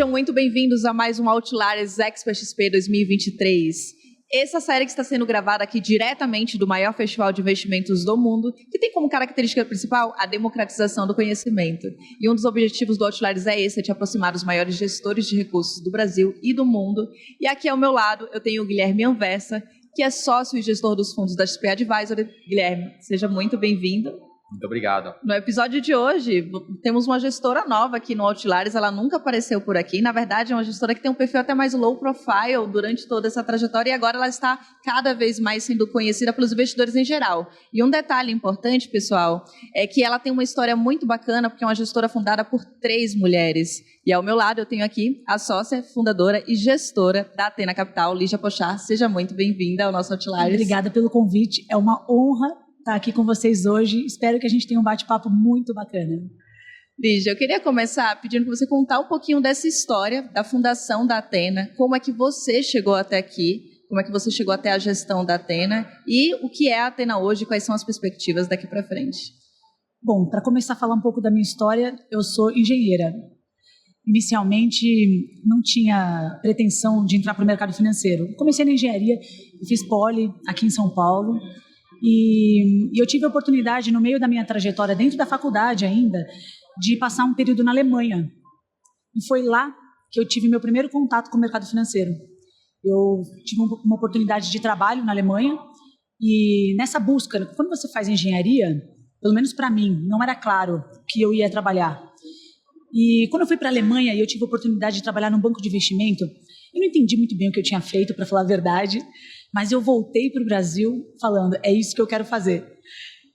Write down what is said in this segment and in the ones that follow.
Sejam muito bem-vindos a mais um Outliers Expo XP 2023. Essa série que está sendo gravada aqui diretamente do maior festival de investimentos do mundo, que tem como característica principal a democratização do conhecimento. E um dos objetivos do Outliers é esse, é te aproximar dos maiores gestores de recursos do Brasil e do mundo. E aqui ao meu lado eu tenho o Guilherme Anversa, que é sócio e gestor dos fundos da XP Advisory. Guilherme, seja muito bem-vindo. Muito obrigado. No episódio de hoje, temos uma gestora nova aqui no Outliers, ela nunca apareceu por aqui. Na verdade, é uma gestora que tem um perfil até mais low profile durante toda essa trajetória e agora ela está cada vez mais sendo conhecida pelos investidores em geral. E um detalhe importante, pessoal, é que ela tem uma história muito bacana, porque é uma gestora fundada por 3 mulheres. E ao meu lado eu tenho aqui a sócia, fundadora e gestora da Athena Capital, Lígia Pochar. Seja muito bem-vinda ao nosso Outliers. Obrigada pelo convite, é uma honra estar aqui com vocês hoje. Espero que a gente tenha um bate-papo muito bacana. Lígia, eu queria começar pedindo para você contar um pouquinho dessa história da fundação da Athena, como é que você chegou até aqui, como é que você chegou até a gestão da Athena e o que é a Athena hoje, quais são as perspectivas daqui para frente. Bom, para começar a falar um pouco da minha história, eu sou engenheira. Inicialmente, não tinha pretensão de entrar para o mercado financeiro. Comecei na engenharia, fiz poli aqui em São Paulo. E eu tive a oportunidade, no meio da minha trajetória, dentro da faculdade ainda, de passar um período na Alemanha. E foi lá que eu tive meu primeiro contato com o mercado financeiro. Eu tive uma oportunidade de trabalho na Alemanha e nessa busca, quando você faz engenharia, pelo menos para mim, não era claro que eu ia trabalhar. E quando eu fui para a Alemanha e eu tive a oportunidade de trabalhar num banco de investimento, eu não entendi muito bem o que eu tinha feito, para falar a verdade, mas eu voltei para o Brasil falando, é isso que eu quero fazer.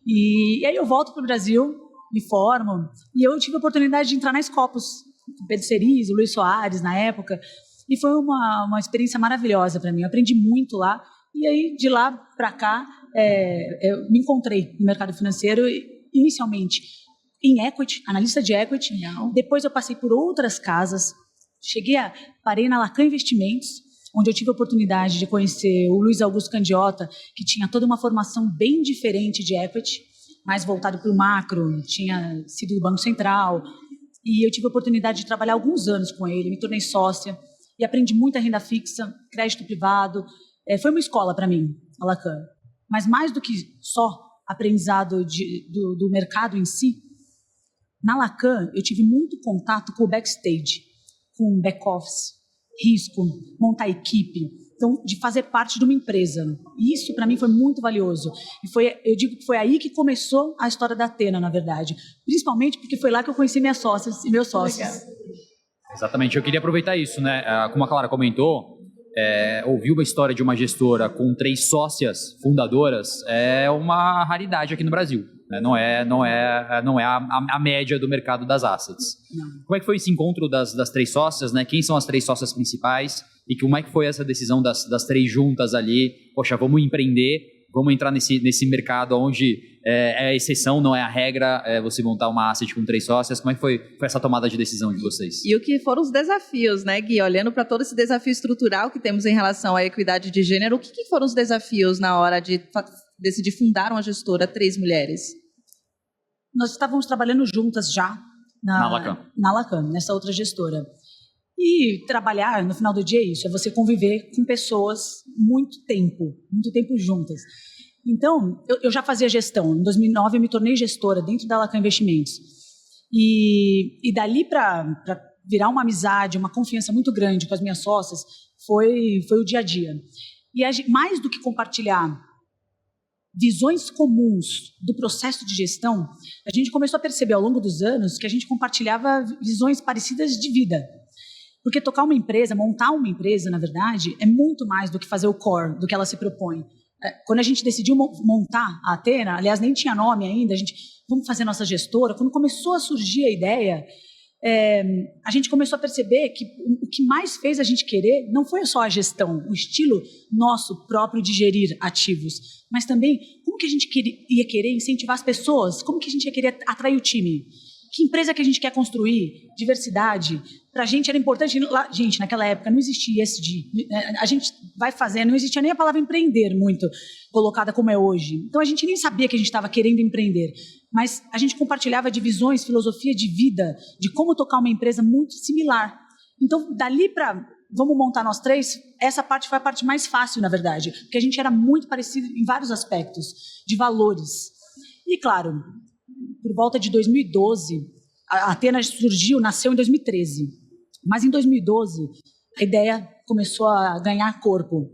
E aí eu volto para o Brasil, me formo, e eu tive a oportunidade de entrar na Scopus, com Pedro Cerise, Luiz Soares na época, e foi uma experiência maravilhosa para mim. Eu aprendi muito lá, e aí de lá para cá eu me encontrei no mercado financeiro, inicialmente em equity, analista de equity. Não. Depois eu passei por outras casas, parei na Lacan Investimentos, onde eu tive a oportunidade de conhecer o Luiz Augusto Candiota, que tinha toda uma formação bem diferente de equity, mais voltado para o macro, tinha sido do Banco Central, e eu tive a oportunidade de trabalhar alguns anos com ele, me tornei sócia, e aprendi muita renda fixa, crédito privado. Foi uma escola para mim, a Lacan. Mas mais do que só aprendizado do mercado em si, na Lacan eu tive muito contato com o backstage, com o back-office, risco, montar equipe, então de fazer parte de uma empresa. E isso para mim foi muito valioso. E eu digo que foi aí que começou a história da Athena, na verdade. Principalmente porque foi lá que eu conheci minhas sócias e meus sócios. Legal. Exatamente, eu queria aproveitar isso, né? Como a Clara comentou, ouvir uma história de uma gestora com 3 sócias fundadoras é uma raridade aqui no Brasil. Não é a média do mercado das assets. Não. Como é que foi esse encontro das 3 sócias, né? Quem são as 3 sócias principais e como é que foi essa decisão das 3 juntas ali? Poxa, vamos empreender, vamos entrar nesse mercado onde é a exceção, não é a regra, você montar uma asset com 3 sócias. Como é que foi essa tomada de decisão de vocês? E o que foram os desafios, né, Gui? Olhando para todo esse desafio estrutural que temos em relação à equidade de gênero, o que foram os desafios na hora de decidir fundar uma gestora 3 mulheres? Nós estávamos trabalhando juntas já Na Lacan. Na Lacan, nessa outra gestora. E trabalhar, no final do dia, é isso, é você conviver com pessoas muito tempo juntas. Então, eu já fazia gestão. Em 2009, eu me tornei gestora dentro da Lacan Investimentos. E dali para virar uma amizade, uma confiança muito grande com as minhas sócias, foi o dia a dia. E mais do que compartilhar visões comuns do processo de gestão, a gente começou a perceber ao longo dos anos que a gente compartilhava visões parecidas de vida. Porque tocar uma empresa, montar uma empresa, na verdade, é muito mais do que fazer o core, do que ela se propõe. Quando a gente decidiu montar a Athena, aliás, nem tinha nome ainda, vamos fazer nossa gestora. Quando começou a surgir a ideia, a gente começou a perceber que o que mais fez a gente querer não foi só a gestão, o estilo nosso próprio de gerir ativos, mas também como que a gente ia querer incentivar as pessoas, como que a gente ia querer atrair o time, que empresa que a gente quer construir, diversidade. Para a gente era importante, gente, naquela época não existia ESG, a gente vai fazendo, não existia nem a palavra empreender muito colocada como é hoje, então a gente nem sabia que a gente estava querendo empreender, mas a gente compartilhava de visões, filosofia de vida, de como tocar uma empresa muito similar. Então, dali para vamos montar nós três, essa parte foi a parte mais fácil, na verdade, porque a gente era muito parecido em vários aspectos, de valores. E, claro, por volta de 2012, a Athena nasceu em 2013, mas em 2012 a ideia começou a ganhar corpo.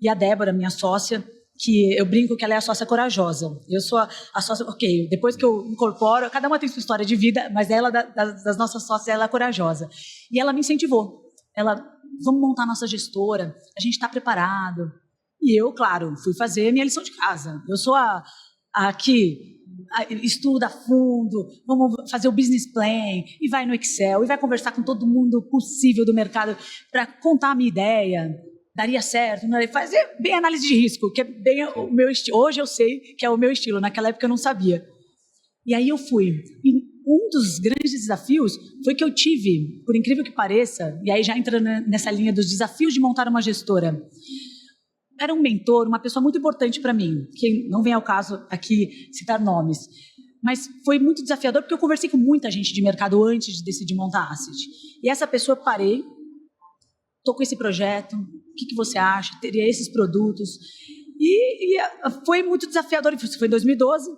E a Débora, minha sócia, que eu brinco que ela é a sócia corajosa. Eu sou a sócia, ok, depois que eu incorporo, cada uma tem sua história de vida, mas ela, das nossas sócias, ela é corajosa. E ela me incentivou. Ela, vamos montar a nossa gestora, a gente está preparado. E eu, claro, fui fazer a minha lição de casa. Eu sou a que estuda a fundo, vamos fazer o business plan, e vai no Excel, e vai conversar com todo mundo possível do mercado para contar a minha ideia. Daria certo, não daria, fazer bem análise de risco, que é bem o meu estilo. Hoje eu sei que é o meu estilo, naquela época eu não sabia. E aí eu fui. E um dos grandes desafios foi que eu tive, por incrível que pareça, e aí já entrando nessa linha dos desafios de montar uma gestora, era um mentor, uma pessoa muito importante para mim, que não vem ao caso aqui citar nomes, mas foi muito desafiador porque eu conversei com muita gente de mercado antes de decidir montar a Asset. E essa pessoa, parei, estou com esse projeto, o que você acha? Teria esses produtos? E foi muito desafiador, isso foi em 2012.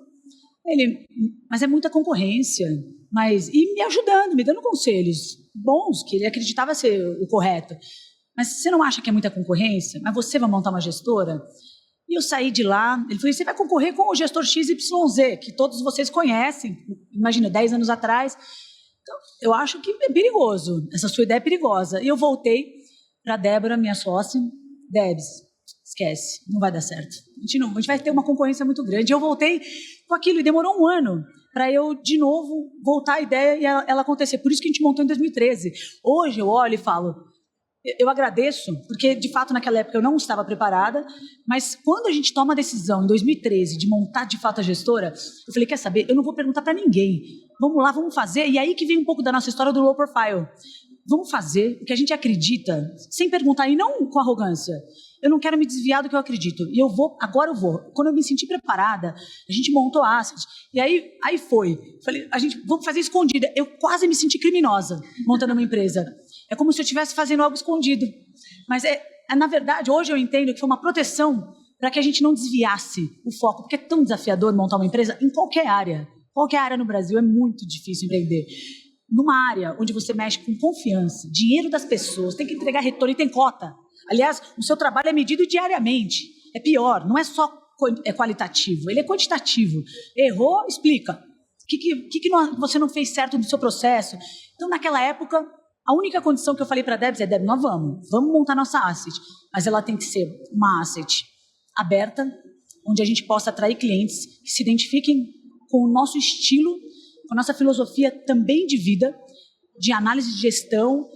Mas é muita concorrência, e me ajudando, me dando conselhos bons, que ele acreditava ser o correto. Mas você não acha que é muita concorrência? Mas você vai montar uma gestora? E eu saí de lá, ele falou, você vai concorrer com o gestor XYZ, que todos vocês conhecem, imagina, 10 anos atrás. Então, eu acho que é perigoso, essa sua ideia é perigosa. E eu voltei para a Débora, minha sócia, Debs, esquece, não vai dar certo. A gente vai ter uma concorrência muito grande. Eu voltei com aquilo e demorou um ano para eu, de novo, voltar a ideia e ela acontecer. Por isso que a gente montou em 2013. Hoje eu olho e falo, eu agradeço, porque de fato naquela época eu não estava preparada, mas quando a gente toma a decisão, em 2013, de montar de fato a gestora, eu falei, quer saber, eu não vou perguntar para ninguém. Vamos lá, vamos fazer. E aí que vem um pouco da nossa história do low profile. Vamos fazer o que a gente acredita, sem perguntar, e não com arrogância. Eu não quero me desviar do que eu acredito. E eu vou, agora eu vou. Quando eu me senti preparada, a gente montou a Asset. E aí foi. Falei, vamos fazer escondida. Eu quase me senti criminosa montando uma empresa. É como se eu estivesse fazendo algo escondido. Mas, na verdade, hoje eu entendo que foi uma proteção para que a gente não desviasse o foco, porque é tão desafiador montar uma empresa em qualquer área. Qualquer área no Brasil é muito difícil empreender. Numa área onde você mexe com confiança, dinheiro das pessoas, tem que entregar retorno e tem cota. Aliás, o seu trabalho é medido diariamente. É pior, não é só qualitativo, ele é quantitativo. Errou, explica. O que você não fez certo no seu processo? Então, naquela época, a única condição que eu falei para a Debs é, Debs, nós vamos montar nossa asset, mas ela tem que ser uma asset aberta, onde a gente possa atrair clientes que se identifiquem com o nosso estilo, com a nossa filosofia também de vida, de análise de gestão.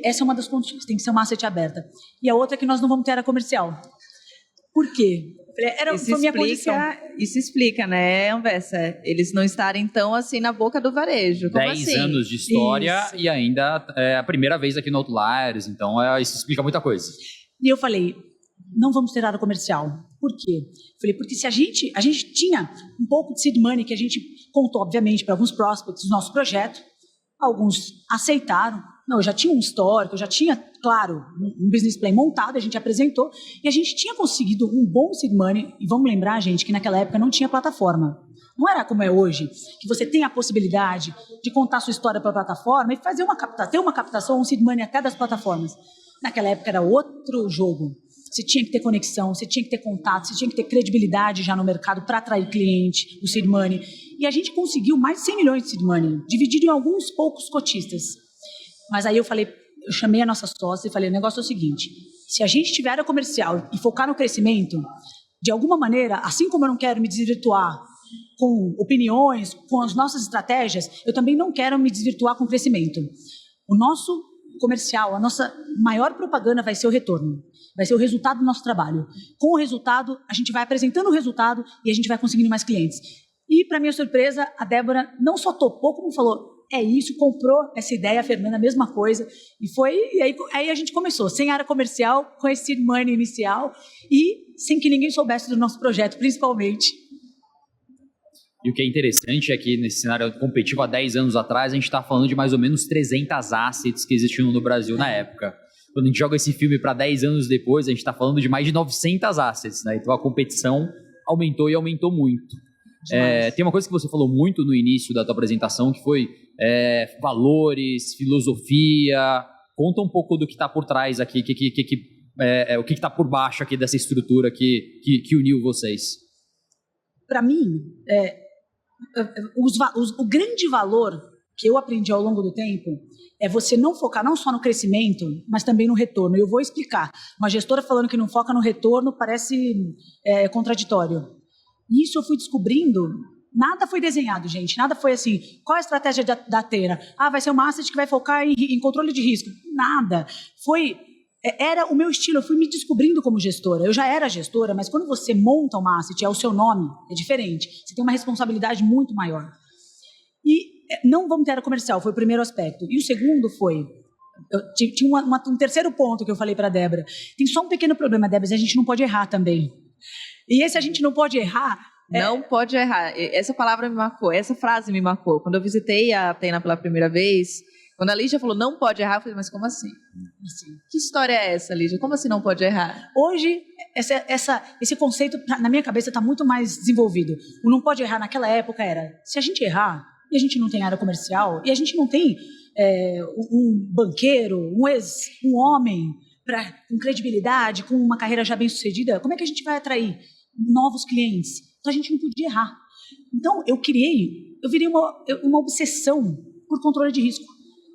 Essa é uma das condições, tem que ser uma asset aberta. E a outra é que nós não vamos ter área comercial. Por quê? Foi minha condição. Isso explica, né, Anversa? Eles não estarem tão assim na boca do varejo. Como 10 assim? anos de história Isso. E ainda é a primeira vez aqui no Outliers, então isso explica muita coisa. E eu falei, não vamos ter área comercial. Por quê? Falei, porque se a gente tinha um pouco de seed money que a gente contou, obviamente, para alguns prospects do nosso projeto, alguns aceitaram. Não, eu já tinha um histórico, eu já tinha, claro, um business plan montado, a gente apresentou, e a gente tinha conseguido um bom seed money, e vamos lembrar, gente, que naquela época não tinha plataforma. Não era como é hoje, que você tem a possibilidade de contar a sua história para a plataforma e fazer ter uma captação, um seed money até das plataformas. Naquela época era outro jogo. Você tinha que ter conexão, você tinha que ter contato, você tinha que ter credibilidade já no mercado para atrair cliente, o seed money. E a gente conseguiu mais de 100 milhões de seed money, dividido em alguns poucos cotistas. Mas aí eu chamei a nossa sócia e falei, o negócio é o seguinte, se a gente tiver área comercial e focar no crescimento, de alguma maneira, assim como eu não quero me desvirtuar com opiniões, com as nossas estratégias, eu também não quero me desvirtuar com o crescimento. O nosso comercial, a nossa maior propaganda vai ser o retorno, vai ser o resultado do nosso trabalho. Com o resultado, a gente vai apresentando o resultado e a gente vai conseguindo mais clientes. E, para minha surpresa, a Débora não só topou, como falou, é isso, comprou essa ideia, a Fernanda, a mesma coisa. E aí a gente começou, sem área comercial, com esse seed money inicial e sem que ninguém soubesse do nosso projeto, principalmente. E o que é interessante é que nesse cenário competitivo há 10 anos atrás, a gente está falando de mais ou menos 300 assets que existiam no Brasil na época. Quando a gente joga esse filme para 10 anos depois, a gente está falando de mais de 900 assets, né? Então a competição aumentou e aumentou muito. Tem uma coisa que você falou muito no início da tua apresentação, que foi valores, filosofia. Conta um pouco do que está por trás aqui, o que está por baixo aqui dessa estrutura que uniu vocês. Para mim, o grande valor que eu aprendi ao longo do tempo é você não focar não só no crescimento, mas também no retorno. Eu vou explicar. Uma gestora falando que não foca no retorno parece contraditório. Isso eu fui descobrindo. Nada foi desenhado, gente. Nada foi assim. Qual é a estratégia da Athena? Vai ser uma asset que vai focar em controle de risco. Nada. Era o meu estilo. Eu fui me descobrindo como gestora. Eu já era gestora, mas quando você monta uma asset, é o seu nome, é diferente. Você tem uma responsabilidade muito maior. E não vamos ter área comercial, foi o primeiro aspecto. E o segundo foi... Tinha um terceiro ponto que eu falei para a Débora. Tem só um pequeno problema, Débora, a gente não pode errar também. E esse a gente não pode errar... Não pode errar. Essa palavra me marcou, essa frase me marcou. Quando eu visitei a Athena pela primeira vez, quando a Lígia falou não pode errar, eu falei, mas como assim? Que história é essa, Lígia? Como assim não pode errar? Hoje, esse conceito, na minha cabeça, está muito mais desenvolvido. O não pode errar naquela época era, se a gente errar, e a gente não tem área comercial, e a gente não tem um banqueiro, um homem com credibilidade, com uma carreira já bem sucedida, como é que a gente vai atrair novos clientes? Então, a gente não podia errar. Então, eu virei uma obsessão por controle de risco.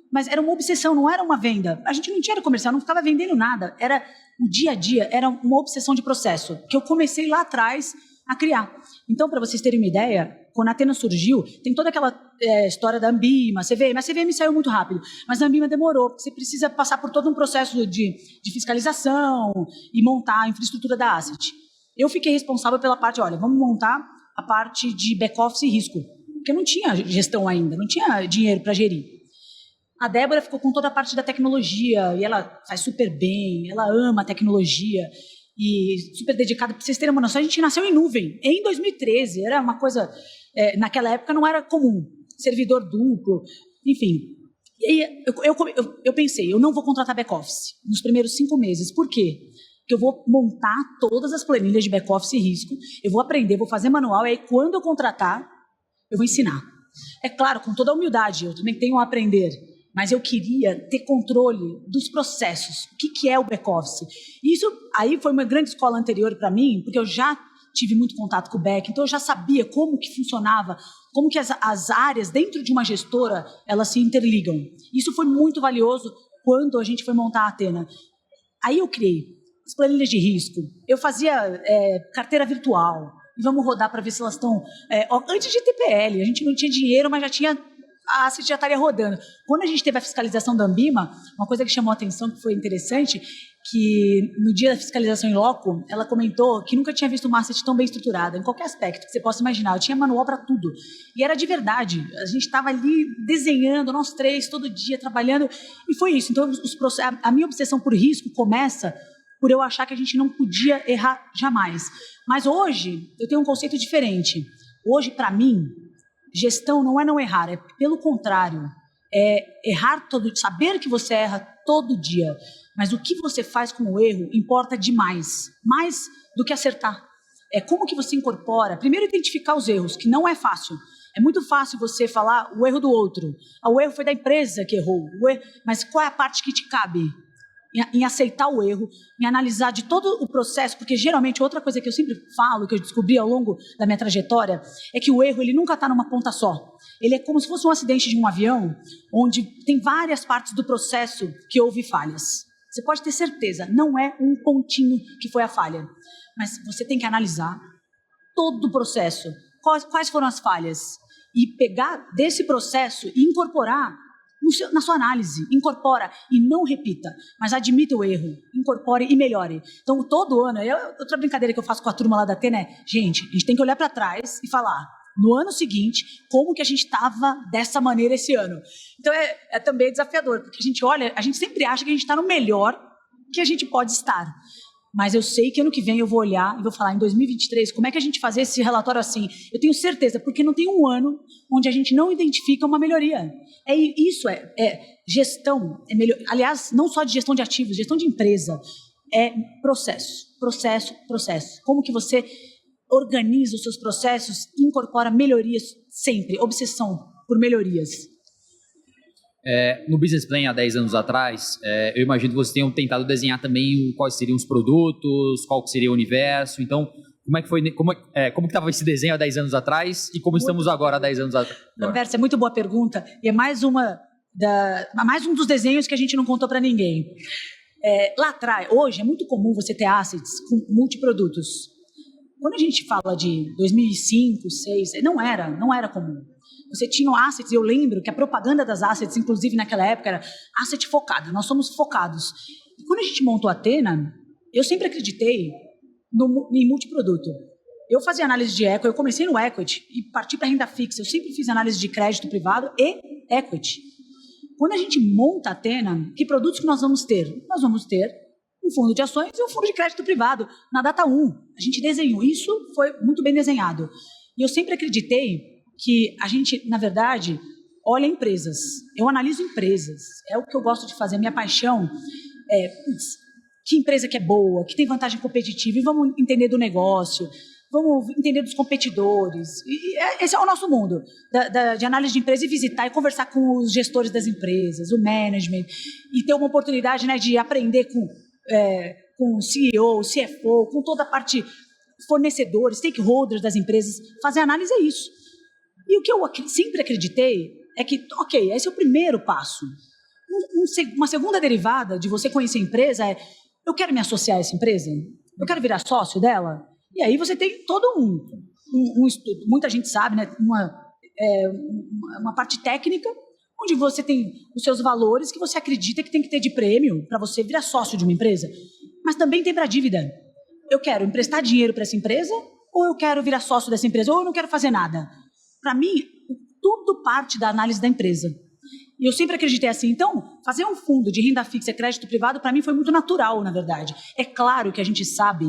Mas era uma obsessão, não era uma venda. A gente não tinha área comercial, não ficava vendendo nada. Era o dia a dia, era uma obsessão de processo, que eu comecei lá atrás a criar. Então, para vocês terem uma ideia, quando a Athena surgiu, tem toda aquela história da Ambima, mas a CVM saiu muito rápido. Mas a Ambima demorou, porque você precisa passar por todo um processo de fiscalização e montar a infraestrutura da asset. Eu fiquei responsável pela parte, vamos montar a parte de back-office e risco, porque não tinha gestão ainda, não tinha dinheiro para gerir. A Débora ficou com toda a parte da tecnologia, e ela faz super bem, ela ama a tecnologia, e super dedicada. Para vocês terem uma noção, a gente nasceu em nuvem, em 2013, era uma coisa, naquela época não era comum, servidor duplo, enfim. E eu pensei, eu não vou contratar back-office nos primeiros 5 meses, por quê? Que eu vou montar todas as planilhas de back-office e risco, eu vou aprender, vou fazer manual, e aí quando eu contratar, eu vou ensinar. É claro, com toda a humildade, eu também tenho a aprender, mas eu queria ter controle dos processos. O que é o back-office? Isso aí foi uma grande escola anterior para mim, porque eu já tive muito contato com o back, então eu já sabia como que funcionava, como que as áreas dentro de uma gestora, elas se interligam. Isso foi muito valioso quando a gente foi montar a Athena. Aí eu criei as planilhas de risco, eu fazia carteira virtual, e vamos rodar para ver se elas estão... antes de TPL, a gente não tinha dinheiro, mas já tinha... A asset já estaria rodando. Quando a gente teve a fiscalização da Ambima, uma coisa que chamou a atenção, que foi interessante, que no dia da fiscalização em loco, ela comentou que nunca tinha visto uma asset tão bem estruturada, em qualquer aspecto que você possa imaginar. Eu tinha manual para tudo. E era de verdade. A gente estava ali desenhando, nós 3, todo dia, trabalhando, e foi isso. Então, a minha obsessão por risco começa por eu achar que a gente não podia errar jamais. Mas hoje, eu tenho um conceito diferente. Hoje, para mim, gestão não é não errar, é pelo contrário. É errar saber que você erra todo dia. Mas o que você faz com o erro importa demais. Mais do que acertar. É como que você incorpora. Primeiro, identificar os erros, que não é fácil. É muito fácil você falar o erro do outro. O erro foi da empresa que errou. Mas qual é a parte que te cabe? Em aceitar o erro, em analisar de todo o processo, porque geralmente outra coisa que eu sempre falo, que eu descobri ao longo da minha trajetória, é que o erro ele nunca está numa ponta só. Ele é como se fosse um acidente de um avião, onde tem várias partes do processo que houve falhas. Você pode ter certeza, não é um pontinho que foi a falha, mas você tem que analisar todo o processo, quais foram as falhas, e pegar desse processo e incorporar na sua análise, incorpora e não repita, mas admita o erro, incorpore e melhore. Então, todo ano, outra brincadeira que eu faço com a turma lá da Athena é, gente, a gente tem que olhar para trás e falar, no ano seguinte, como que a gente estava dessa maneira esse ano. Então, é também desafiador, porque a gente olha, a gente sempre acha que a gente está no melhor que a gente pode estar. Mas eu sei que ano que vem eu vou olhar e vou falar, em 2023, como é que a gente fazer esse relatório assim? Eu tenho certeza, porque não tem um ano onde a gente não identifica uma melhoria. Isso é gestão, aliás, não só de gestão de ativos, gestão de empresa, é processo. Como que você organiza os seus processos e incorpora melhorias sempre, obsessão por melhorias. No Business Plan, há 10 anos atrás, eu imagino que vocês tenham tentado desenhar também quais seriam os produtos, qual seria o universo. Então, como que estava esse desenho há 10 anos atrás e como estamos agora há 10 anos atrás? Lamberto, é muito boa pergunta. E é mais um dos desenhos que a gente não contou para ninguém. Lá atrás, hoje, é muito comum você ter assets com multiprodutos. Quando a gente fala de 2005, 2006, não era comum. Você tinha assets, eu lembro que a propaganda das assets, inclusive naquela época, era asset focada, nós somos focados. E quando a gente montou a Athena, eu sempre acreditei em multiproduto. Eu fazia análise de equity, eu comecei no equity e parti para renda fixa. Eu sempre fiz análise de crédito privado e equity. Quando a gente monta a Athena, que produtos que nós vamos ter? Nós vamos ter um fundo de ações e um fundo de crédito privado na data 1. A gente desenhou, isso foi muito bem desenhado. E eu sempre acreditei que a gente, na verdade, olha empresas. Eu analiso empresas. É o que eu gosto de fazer. A minha paixão que empresa que é boa, que tem vantagem competitiva, e vamos entender do negócio, vamos entender dos competidores. E esse é o nosso mundo, de análise de empresa, e visitar e conversar com os gestores das empresas, o management, e ter uma oportunidade, né, de aprender com o CEO, o CFO, com toda a parte fornecedores, stakeholders das empresas. Fazer análise é isso. E o que eu sempre acreditei é que, ok, esse é o primeiro passo. Uma segunda derivada de você conhecer a empresa é: eu quero me associar a essa empresa? Eu quero virar sócio dela? E aí você tem todo um estudo. Muita gente sabe, né? Uma parte técnica, onde você tem os seus valores que você acredita que tem que ter de prêmio para você virar sócio de uma empresa. Mas também tem para dívida. Eu quero emprestar dinheiro para essa empresa, ou eu quero virar sócio dessa empresa, ou eu não quero fazer nada. Para mim, tudo parte da análise da empresa. E eu sempre acreditei assim. Então, fazer um fundo de renda fixa e crédito privado, para mim, foi muito natural, na verdade. É claro que a gente sabe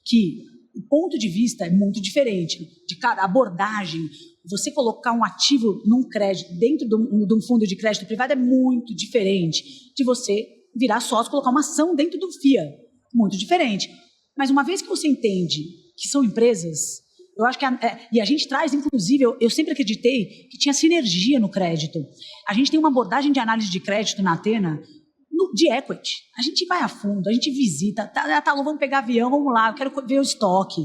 que o ponto de vista é muito diferente de cada abordagem. Você colocar um ativo num crédito, dentro de um fundo de crédito privado, é muito diferente de você virar sócio, colocar uma ação dentro do FIA. Muito diferente. Mas uma vez que você entende que são empresas, eu acho que e a gente traz, inclusive, eu sempre acreditei que tinha sinergia no crédito. A gente tem uma abordagem de análise de crédito na Athena de equity. A gente vai a fundo, a gente visita, vamos pegar avião, vamos lá, eu quero ver o estoque.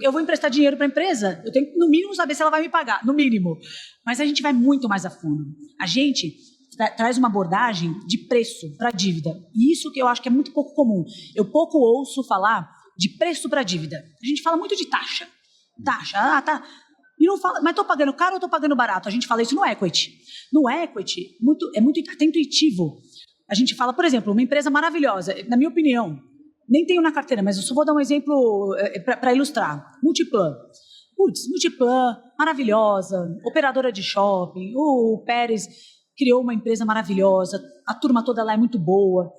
Eu vou emprestar dinheiro para a empresa, eu tenho que, no mínimo, saber se ela vai me pagar, no mínimo. Mas a gente vai muito mais a fundo. A gente traz uma abordagem de preço para dívida. E isso que eu acho que é muito pouco comum. Eu pouco ouço falar de preço para dívida. A gente fala muito de taxa. Tá. E não fala, mas estou pagando caro ou estou pagando barato? A gente fala isso no equity. No equity, é muito até intuitivo. A gente fala, por exemplo, uma empresa maravilhosa, na minha opinião, nem tenho na carteira, mas eu só vou dar um exemplo para ilustrar. Multiplan. Multiplan, maravilhosa, operadora de shopping, o Pérez criou uma empresa maravilhosa, a turma toda lá é muito boa,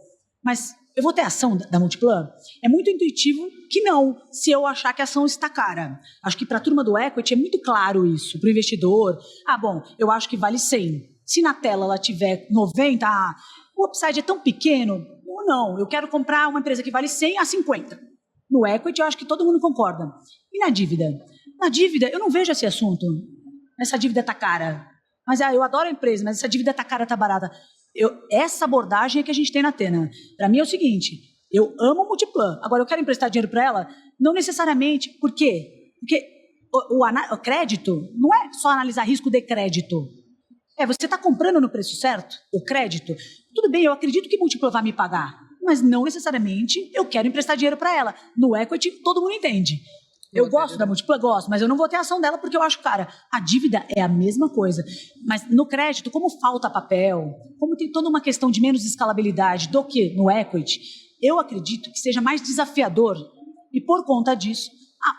mas eu vou ter ação da Multiplan? É muito intuitivo que não, se eu achar que a ação está cara. Acho que para a turma do equity é muito claro isso, para o investidor. Bom, eu acho que vale 100. Se na tela ela tiver 90, o upside é tão pequeno, não, eu quero comprar uma empresa que vale 100 a 50. No equity eu acho que todo mundo concorda. E na dívida? Na dívida eu não vejo esse assunto. Essa dívida está cara. Mas eu adoro a empresa, mas essa dívida está cara, está barata. Essa abordagem é que a gente tem na Athena. Para mim é o seguinte, eu amo o Multiplan. Agora, eu quero emprestar dinheiro para ela? Não necessariamente. Por quê? Porque o crédito não é só analisar risco de crédito. Você está comprando no preço certo o crédito? Tudo bem, eu acredito que o Multiplan vai me pagar, mas não necessariamente eu quero emprestar dinheiro para ela. No equity, todo mundo entende. Eu gosto da Multiplan, gosto, mas eu não vou ter ação dela porque eu acho, cara, a dívida é a mesma coisa. Mas no crédito, como falta papel, como tem toda uma questão de menos escalabilidade do que no equity, eu acredito que seja mais desafiador. E por conta disso,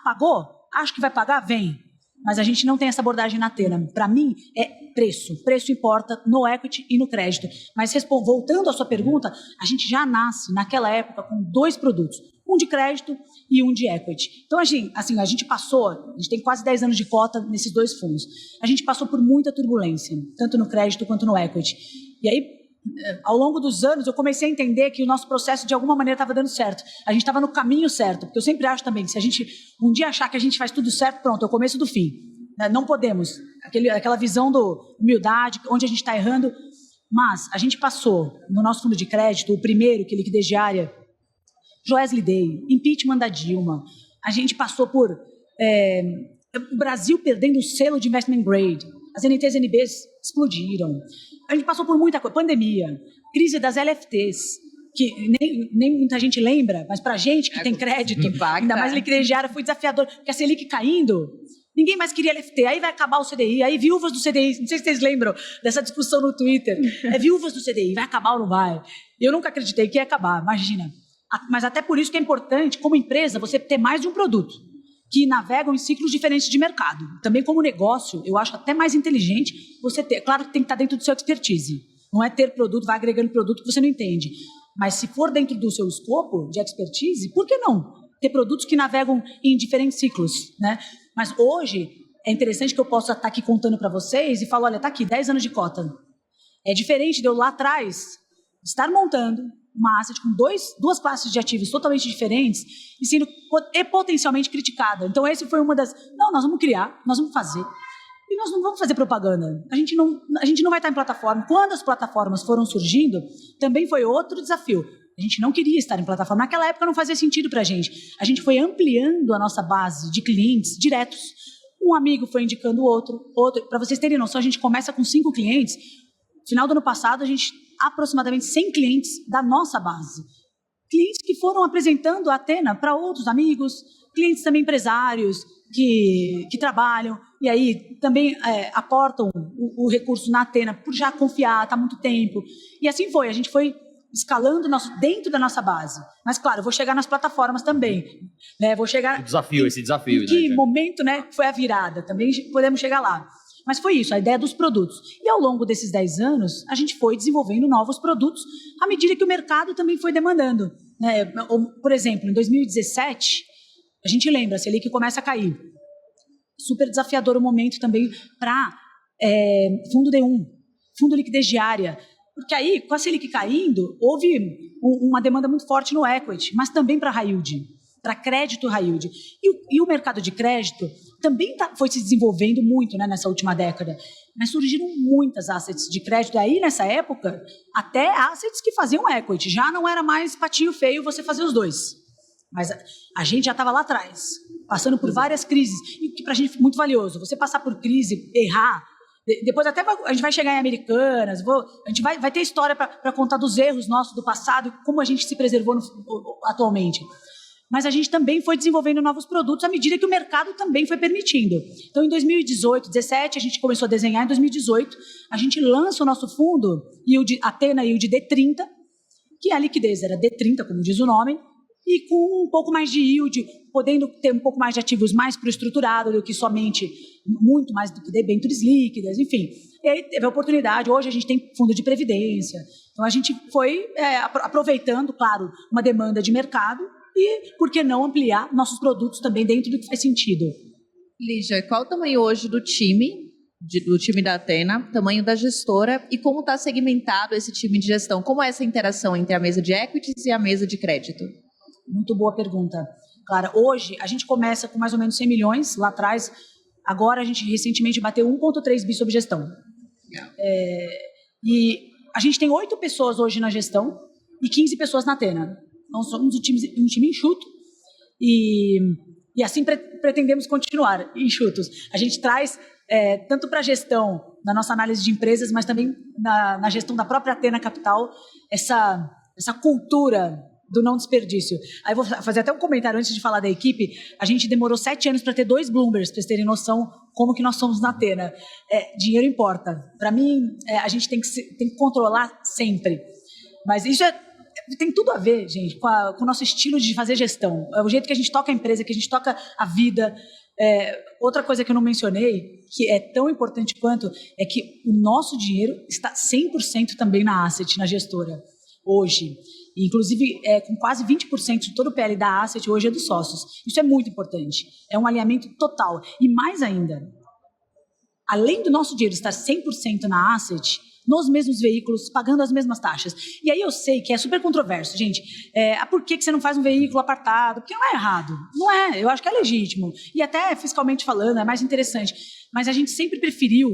pagou? Acho que vai pagar? Vem. Mas a gente não tem essa abordagem na Athena. Para mim, é preço. Preço importa no equity e no crédito. Mas voltando à sua pergunta, a gente já nasce, naquela época, com 2 produtos. um de crédito e um de equity. Então, assim, a gente tem quase 10 anos de cota nesses dois fundos. A gente passou por muita turbulência, tanto no crédito quanto no equity. E aí, ao longo dos anos, eu comecei a entender que o nosso processo, de alguma maneira, estava dando certo. A gente estava no caminho certo, porque eu sempre acho também que se a gente um dia achar que a gente faz tudo certo, pronto, é o começo do fim. Não podemos. Aquela visão do humildade, onde a gente está errando. Mas a gente passou, no nosso fundo de crédito, o primeiro, que é liquidez diária, Joesley Day, impeachment da Dilma. A gente passou por o Brasil perdendo o selo de investment grade. As NTs e NBs explodiram. A gente passou por muita coisa. Pandemia, crise das LFTs, que nem muita gente lembra, mas para a gente que tem crédito, ainda mais liquidez diária, foi desafiador, porque a Selic caindo, ninguém mais queria LFT, aí vai acabar o CDI, aí viúvas do CDI, não sei se vocês lembram dessa discussão no Twitter, viúvas do CDI, vai acabar ou não vai? Eu nunca acreditei que ia acabar, imagina. Mas até por isso que é importante, como empresa, você ter mais de um produto, que navegam em ciclos diferentes de mercado. Também como negócio, eu acho até mais inteligente você ter, claro que tem que estar dentro do seu expertise, não é ter produto, vai agregando produto que você não entende, mas se for dentro do seu escopo de expertise, por que não? Ter produtos que navegam em diferentes ciclos, né? Mas hoje, é interessante que eu possa estar aqui contando para vocês e falar, olha, está aqui, 10 anos de cota. É diferente de eu lá atrás estar montando uma asset com duas classes de ativos totalmente diferentes e sendo potencialmente criticada. Então, esse foi uma das... Não, nós vamos criar, nós vamos fazer. E nós não vamos fazer propaganda. A gente não vai estar em plataforma. Quando as plataformas foram surgindo, também foi outro desafio. A gente não queria estar em plataforma. Naquela época não fazia sentido para a gente. A gente foi ampliando a nossa base de clientes diretos. Um amigo foi indicando outro. Para vocês terem noção, a gente começa com 5 clientes. No final do ano passado, a gente aproximadamente 100 clientes da nossa base. Clientes que foram apresentando a Athena para outros amigos, clientes também empresários que trabalham e aí também aportam o recurso na Athena por já confiar, está há muito tempo. E assim foi, a gente foi escalando dentro da nossa base. Mas, claro, eu vou chegar nas plataformas também. Né? Vou chegar... Esse desafio. Em que momento, né, foi a virada? Também podemos chegar lá. Mas foi isso, a ideia dos produtos. E ao longo desses 10 anos, a gente foi desenvolvendo novos produtos à medida que o mercado também foi demandando. Né? Por exemplo, em 2017, a gente lembra, a Selic começa a cair. Super desafiador o momento também para fundo D1, fundo liquidez diária. Porque aí, com a Selic caindo, houve uma demanda muito forte no equity, mas também para high yield, para crédito high yield. E o mercado de crédito também foi se desenvolvendo muito, né, nessa última década. Mas surgiram muitas assets de crédito. E aí, nessa época, até assets que faziam equity. Já não era mais patinho feio você fazer os dois. Mas a gente já estava lá atrás, passando por várias crises. E que para a gente foi muito valioso. Você passar por crise, errar... Depois até a gente vai chegar em Americanas, a gente vai ter história para contar dos erros nossos do passado e como a gente se preservou atualmente. Mas a gente também foi desenvolvendo novos produtos à medida que o mercado também foi permitindo. Então, em 2018, 2017, a gente começou a desenhar. Em 2018, a gente lança o nosso fundo, Athena Yield D30, que a liquidez era D30, como diz o nome, e com um pouco mais de yield, podendo ter um pouco mais de ativos mais para o estruturado do que somente, muito mais do que debêntures líquidas, enfim. E aí teve a oportunidade, hoje a gente tem fundo de previdência, então a gente foi aproveitando, claro, uma demanda de mercado e, por que não, ampliar nossos produtos também dentro do que faz sentido. Lígia, qual o tamanho hoje do time da Athena, tamanho da gestora e como está segmentado esse time de gestão? Como é essa interação entre a mesa de equities e a mesa de crédito? Muito boa pergunta. Clara, hoje a gente começa com mais ou menos 100 milhões lá atrás. Agora a gente recentemente bateu 1,3 bi sob gestão. E a gente tem 8 pessoas hoje na gestão e 15 pessoas na Athena. Nós somos um time enxuto e assim pretendemos continuar enxutos. A gente traz tanto para a gestão, na nossa análise de empresas, mas também na gestão da própria Athena Capital, essa cultura do não desperdício. Aí vou fazer até um comentário antes de falar da equipe. A gente demorou 7 anos para ter 2 Bloombers, para vocês terem noção como que nós somos na Athena. Dinheiro importa. Para mim, a gente tem que controlar sempre. Mas isso tem tudo a ver, gente, com o nosso estilo de fazer gestão. É o jeito que a gente toca a empresa, que a gente toca a vida. Outra coisa que eu não mencionei, que é tão importante quanto, é que o nosso dinheiro está 100% também na asset, na gestora. hoje. Inclusive, com quase 20% de todo o PL da Asset hoje é dos sócios. Isso é muito importante. É um alinhamento total. E mais ainda, além do nosso dinheiro estar 100% na Asset, nos mesmos veículos, pagando as mesmas taxas. E aí eu sei que é super controverso, gente. Por que você não faz um veículo apartado? Porque não é errado. Não é, eu acho que é legítimo. E até fiscalmente falando, é mais interessante. Mas a gente sempre preferiu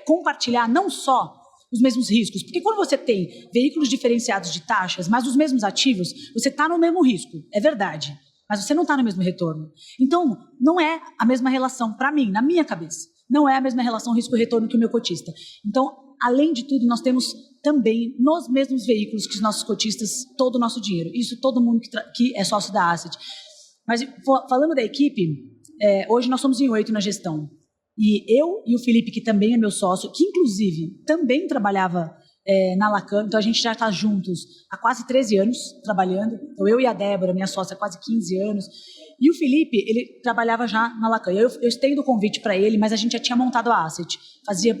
compartilhar não só os mesmos riscos. Porque quando você tem veículos diferenciados de taxas, mas os mesmos ativos, você está no mesmo risco. É verdade. Mas você não está no mesmo retorno. Então, não é a mesma relação, para mim, na minha cabeça. Não é a mesma relação risco-retorno que o meu cotista. Então, além de tudo, nós temos também, nos mesmos veículos que os nossos cotistas, todo o nosso dinheiro. Isso todo mundo que é sócio da Asset. Mas, falando da equipe, hoje nós somos em 8 na gestão. E eu e o Felipe, que também é meu sócio, que inclusive também trabalhava na Lacan, então a gente já está juntos há quase 13 anos trabalhando. Então eu e a Débora, minha sócia, há quase 15 anos. E o Felipe, ele trabalhava já na Lacan. Eu estendo o convite para ele, mas a gente já tinha montado a Asset. Fazia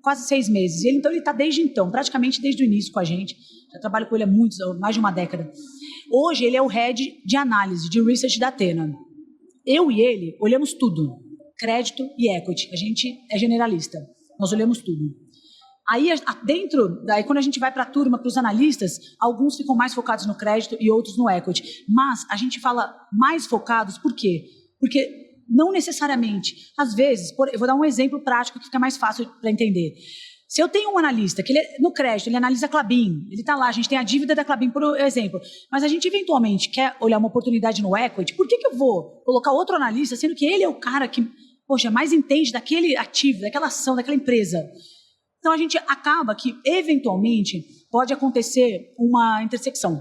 quase 6 meses. Então ele está desde então, praticamente desde o início com a gente. Já trabalho com ele há mais de uma década. Hoje ele é o Head de análise, de research da Athena. Eu e ele olhamos tudo. Crédito e equity. A gente é generalista. Nós olhamos tudo. Aí, daí quando a gente vai para a turma, para os analistas, alguns ficam mais focados no crédito e outros no equity. Mas a gente fala mais focados, por quê? Porque não necessariamente. Às vezes, eu vou dar um exemplo prático que fica mais fácil para entender. Se eu tenho um analista, que no crédito, ele analisa a Klabin, ele está lá, a gente tem a dívida da Klabin, por exemplo, mas a gente eventualmente quer olhar uma oportunidade no equity, por que eu vou colocar outro analista, sendo que ele é o cara que, mais entende daquele ativo, daquela ação, daquela empresa? Então, a gente acaba que, eventualmente, pode acontecer uma intersecção.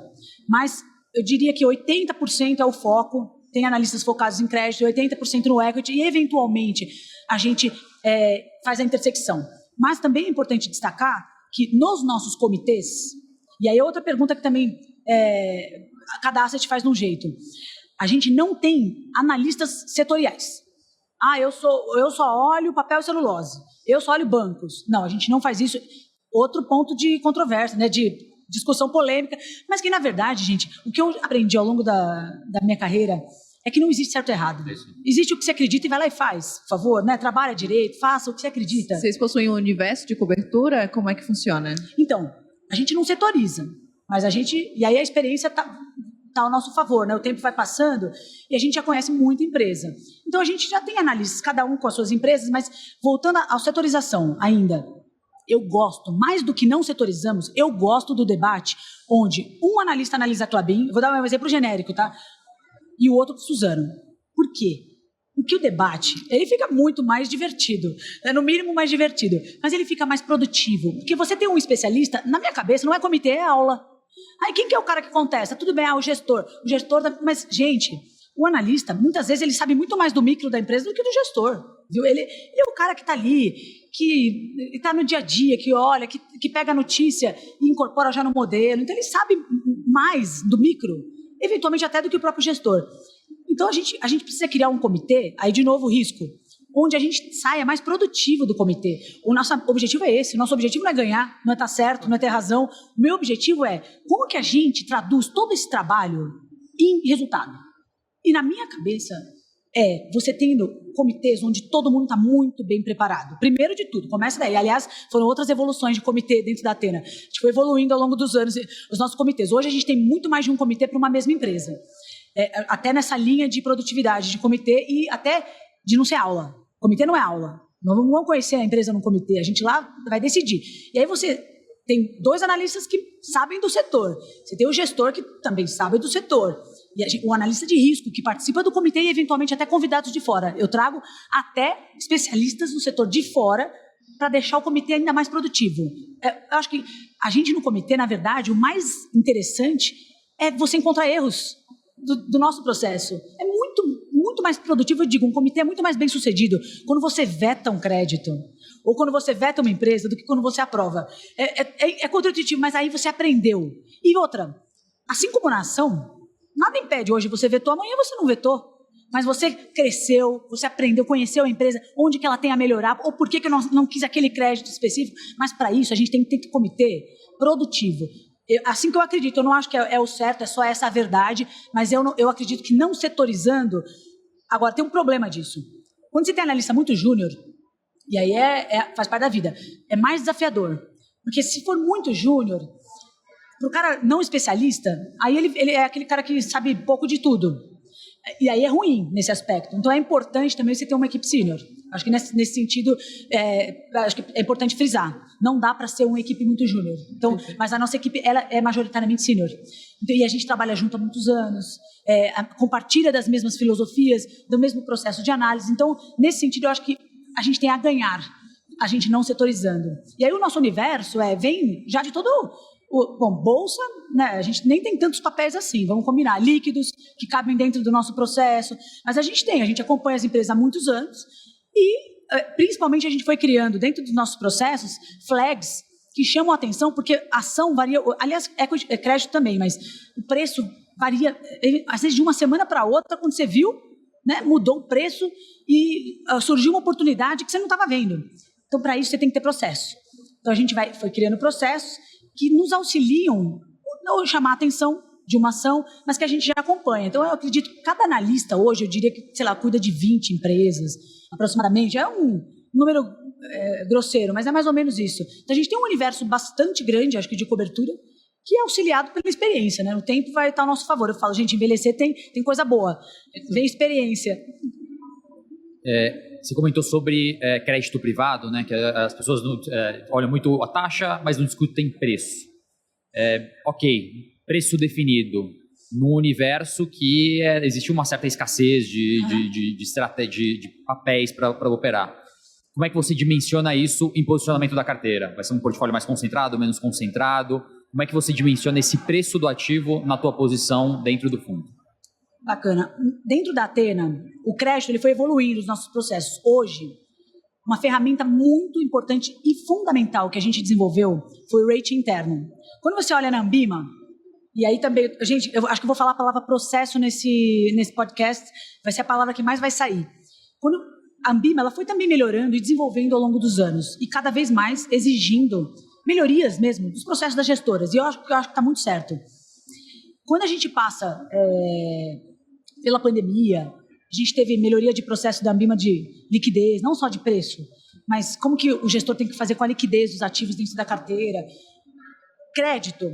Mas eu diria que 80% é o foco, tem analistas focados em crédito, 80% no equity, e, eventualmente, a gente faz a intersecção. Mas também é importante destacar que, nos nossos comitês, e aí é outra pergunta que também cada asset faz de um jeito, a gente não tem analistas setoriais. Eu só olho papel e celulose. Eu só olho bancos. Não, a gente não faz isso. Outro ponto de controvérsia, né, de discussão polêmica. Mas que, na verdade, gente, o que eu aprendi ao longo da minha carreira é que não existe certo e errado. Existe o que você acredita e vai lá e faz. Por favor, né? Trabalha direito, faça o que você acredita. Vocês possuem um universo de cobertura? Como é que funciona? Então, a gente não setoriza. Mas e aí a experiência está ao nosso favor, né? O tempo vai passando e a gente já conhece muita empresa. Então, a gente já tem analistas, cada um com as suas empresas, mas voltando à setorização ainda, eu gosto, mais do que não setorizamos, eu gosto do debate onde um analista analisa a Klabin, eu vou dar um exemplo genérico, tá? E o outro Suzano. Por quê? Porque o debate, ele fica muito mais divertido, no mínimo mais divertido, mas ele fica mais produtivo. Porque você tem um especialista, na minha cabeça, não é comitê, é aula. Aí quem que é o cara que contesta? Tudo bem, o gestor. O gestor, mas, gente, o analista, muitas vezes, ele sabe muito mais do micro da empresa do que do gestor. Viu? Ele é o cara que está ali, que está no dia a dia, que olha, que pega a notícia e incorpora já no modelo. Então, ele sabe mais do micro, eventualmente até do que o próprio gestor. Então, a gente precisa criar um comitê, aí, de novo, risco, onde a gente saia mais produtivo do comitê. O nosso objetivo é esse. O nosso objetivo não é ganhar, não é estar certo, não é ter razão. O meu objetivo é como que a gente traduz todo esse trabalho em resultado. E na minha cabeça você tendo comitês onde todo mundo está muito bem preparado. Primeiro de tudo, começa daí. Aliás, foram outras evoluções de comitê dentro da Athena. A gente foi evoluindo ao longo dos anos os nossos comitês. Hoje a gente tem muito mais de um comitê para uma mesma empresa. Até nessa linha de produtividade de comitê e até de não ser aula. Comitê não é aula. Nós não vamos conhecer a empresa no comitê. A gente lá vai decidir. E aí você tem 2 analistas que sabem do setor. Você tem o gestor que também sabe do setor. E o analista de risco que participa do comitê e eventualmente até convidados de fora. Eu trago até especialistas do setor de fora para deixar o comitê ainda mais produtivo. Eu acho que a gente no comitê, na verdade, o mais interessante é você encontrar erros do nosso processo. É muito mais produtivo, eu digo, um comitê é muito mais bem sucedido quando você veta um crédito ou quando você veta uma empresa do que quando você aprova. É contraintuitivo, mas aí você aprendeu. E outra, assim como na ação, nada impede hoje você vetou, amanhã você não vetou. Mas você cresceu, você aprendeu, conheceu a empresa, onde que ela tem a melhorar, ou por que eu não quis aquele crédito específico. Mas para isso a gente tem que ter comitê produtivo. Assim que eu acredito, eu não acho que é o certo, é só essa a verdade, mas eu acredito que não setorizando... Agora, tem um problema disso. Quando você tem analista muito júnior, e aí faz parte da vida, é mais desafiador. Porque se for muito júnior, para o cara não especialista, aí ele é aquele cara que sabe pouco de tudo. E aí é ruim nesse aspecto. Então é importante também você ter uma equipe sênior. Acho que nesse sentido, acho que é importante frisar. Não dá para ser uma equipe muito júnior. Então, mas a nossa equipe ela é majoritariamente sênior. Então, e a gente trabalha junto há muitos anos, compartilha das mesmas filosofias, do mesmo processo de análise. Então, nesse sentido, eu acho que a gente tem a ganhar, a gente não setorizando. E aí o nosso universo vem já de todo... Bom, bolsa, né, a gente nem tem tantos papéis assim, vamos combinar, líquidos que cabem dentro do nosso processo, mas a gente acompanha as empresas há muitos anos e, principalmente, a gente foi criando dentro dos nossos processos flags que chamam a atenção, porque a ação varia, aliás, é crédito também, mas o preço varia, às vezes de uma semana para outra, quando você viu, né, mudou o preço e surgiu uma oportunidade que você não estava vendo. Então, para isso, você tem que ter processo. Então, a gente foi criando processos que nos auxiliam não chamar a atenção de uma ação, mas que a gente já acompanha. Então, eu acredito que cada analista hoje, eu diria que, sei lá, cuida de 20 empresas, aproximadamente. É um número grosseiro, mas é mais ou menos isso. Então, a gente tem um universo bastante grande, acho que de cobertura, que é auxiliado pela experiência, né? O tempo vai estar ao nosso favor. Eu falo, gente, envelhecer tem coisa boa. Vem experiência. Você comentou sobre crédito privado, né? Que as pessoas olham muito a taxa, mas não discutem preço. Ok, preço definido no universo que existe uma certa escassez de papéis para operar. Como é que você dimensiona isso em posicionamento da carteira? Vai ser um portfólio mais concentrado, menos concentrado? Como é que você dimensiona esse preço do ativo na tua posição dentro do fundo? Bacana. Dentro da Athena, o crédito ele foi evoluindo os nossos processos. Hoje, uma ferramenta muito importante e fundamental que a gente desenvolveu foi o rating interno. Quando você olha na Ambima, e aí também, gente, eu acho que eu vou falar a palavra processo nesse podcast, vai ser a palavra que mais vai sair. Quando a Ambima ela foi também melhorando e desenvolvendo ao longo dos anos, e cada vez mais exigindo melhorias mesmo dos processos das gestoras, e eu acho que está muito certo. Quando a gente passa pela pandemia, a gente teve melhoria de processo da Ambima de liquidez, não só de preço, mas como que o gestor tem que fazer com a liquidez dos ativos dentro da carteira. Crédito,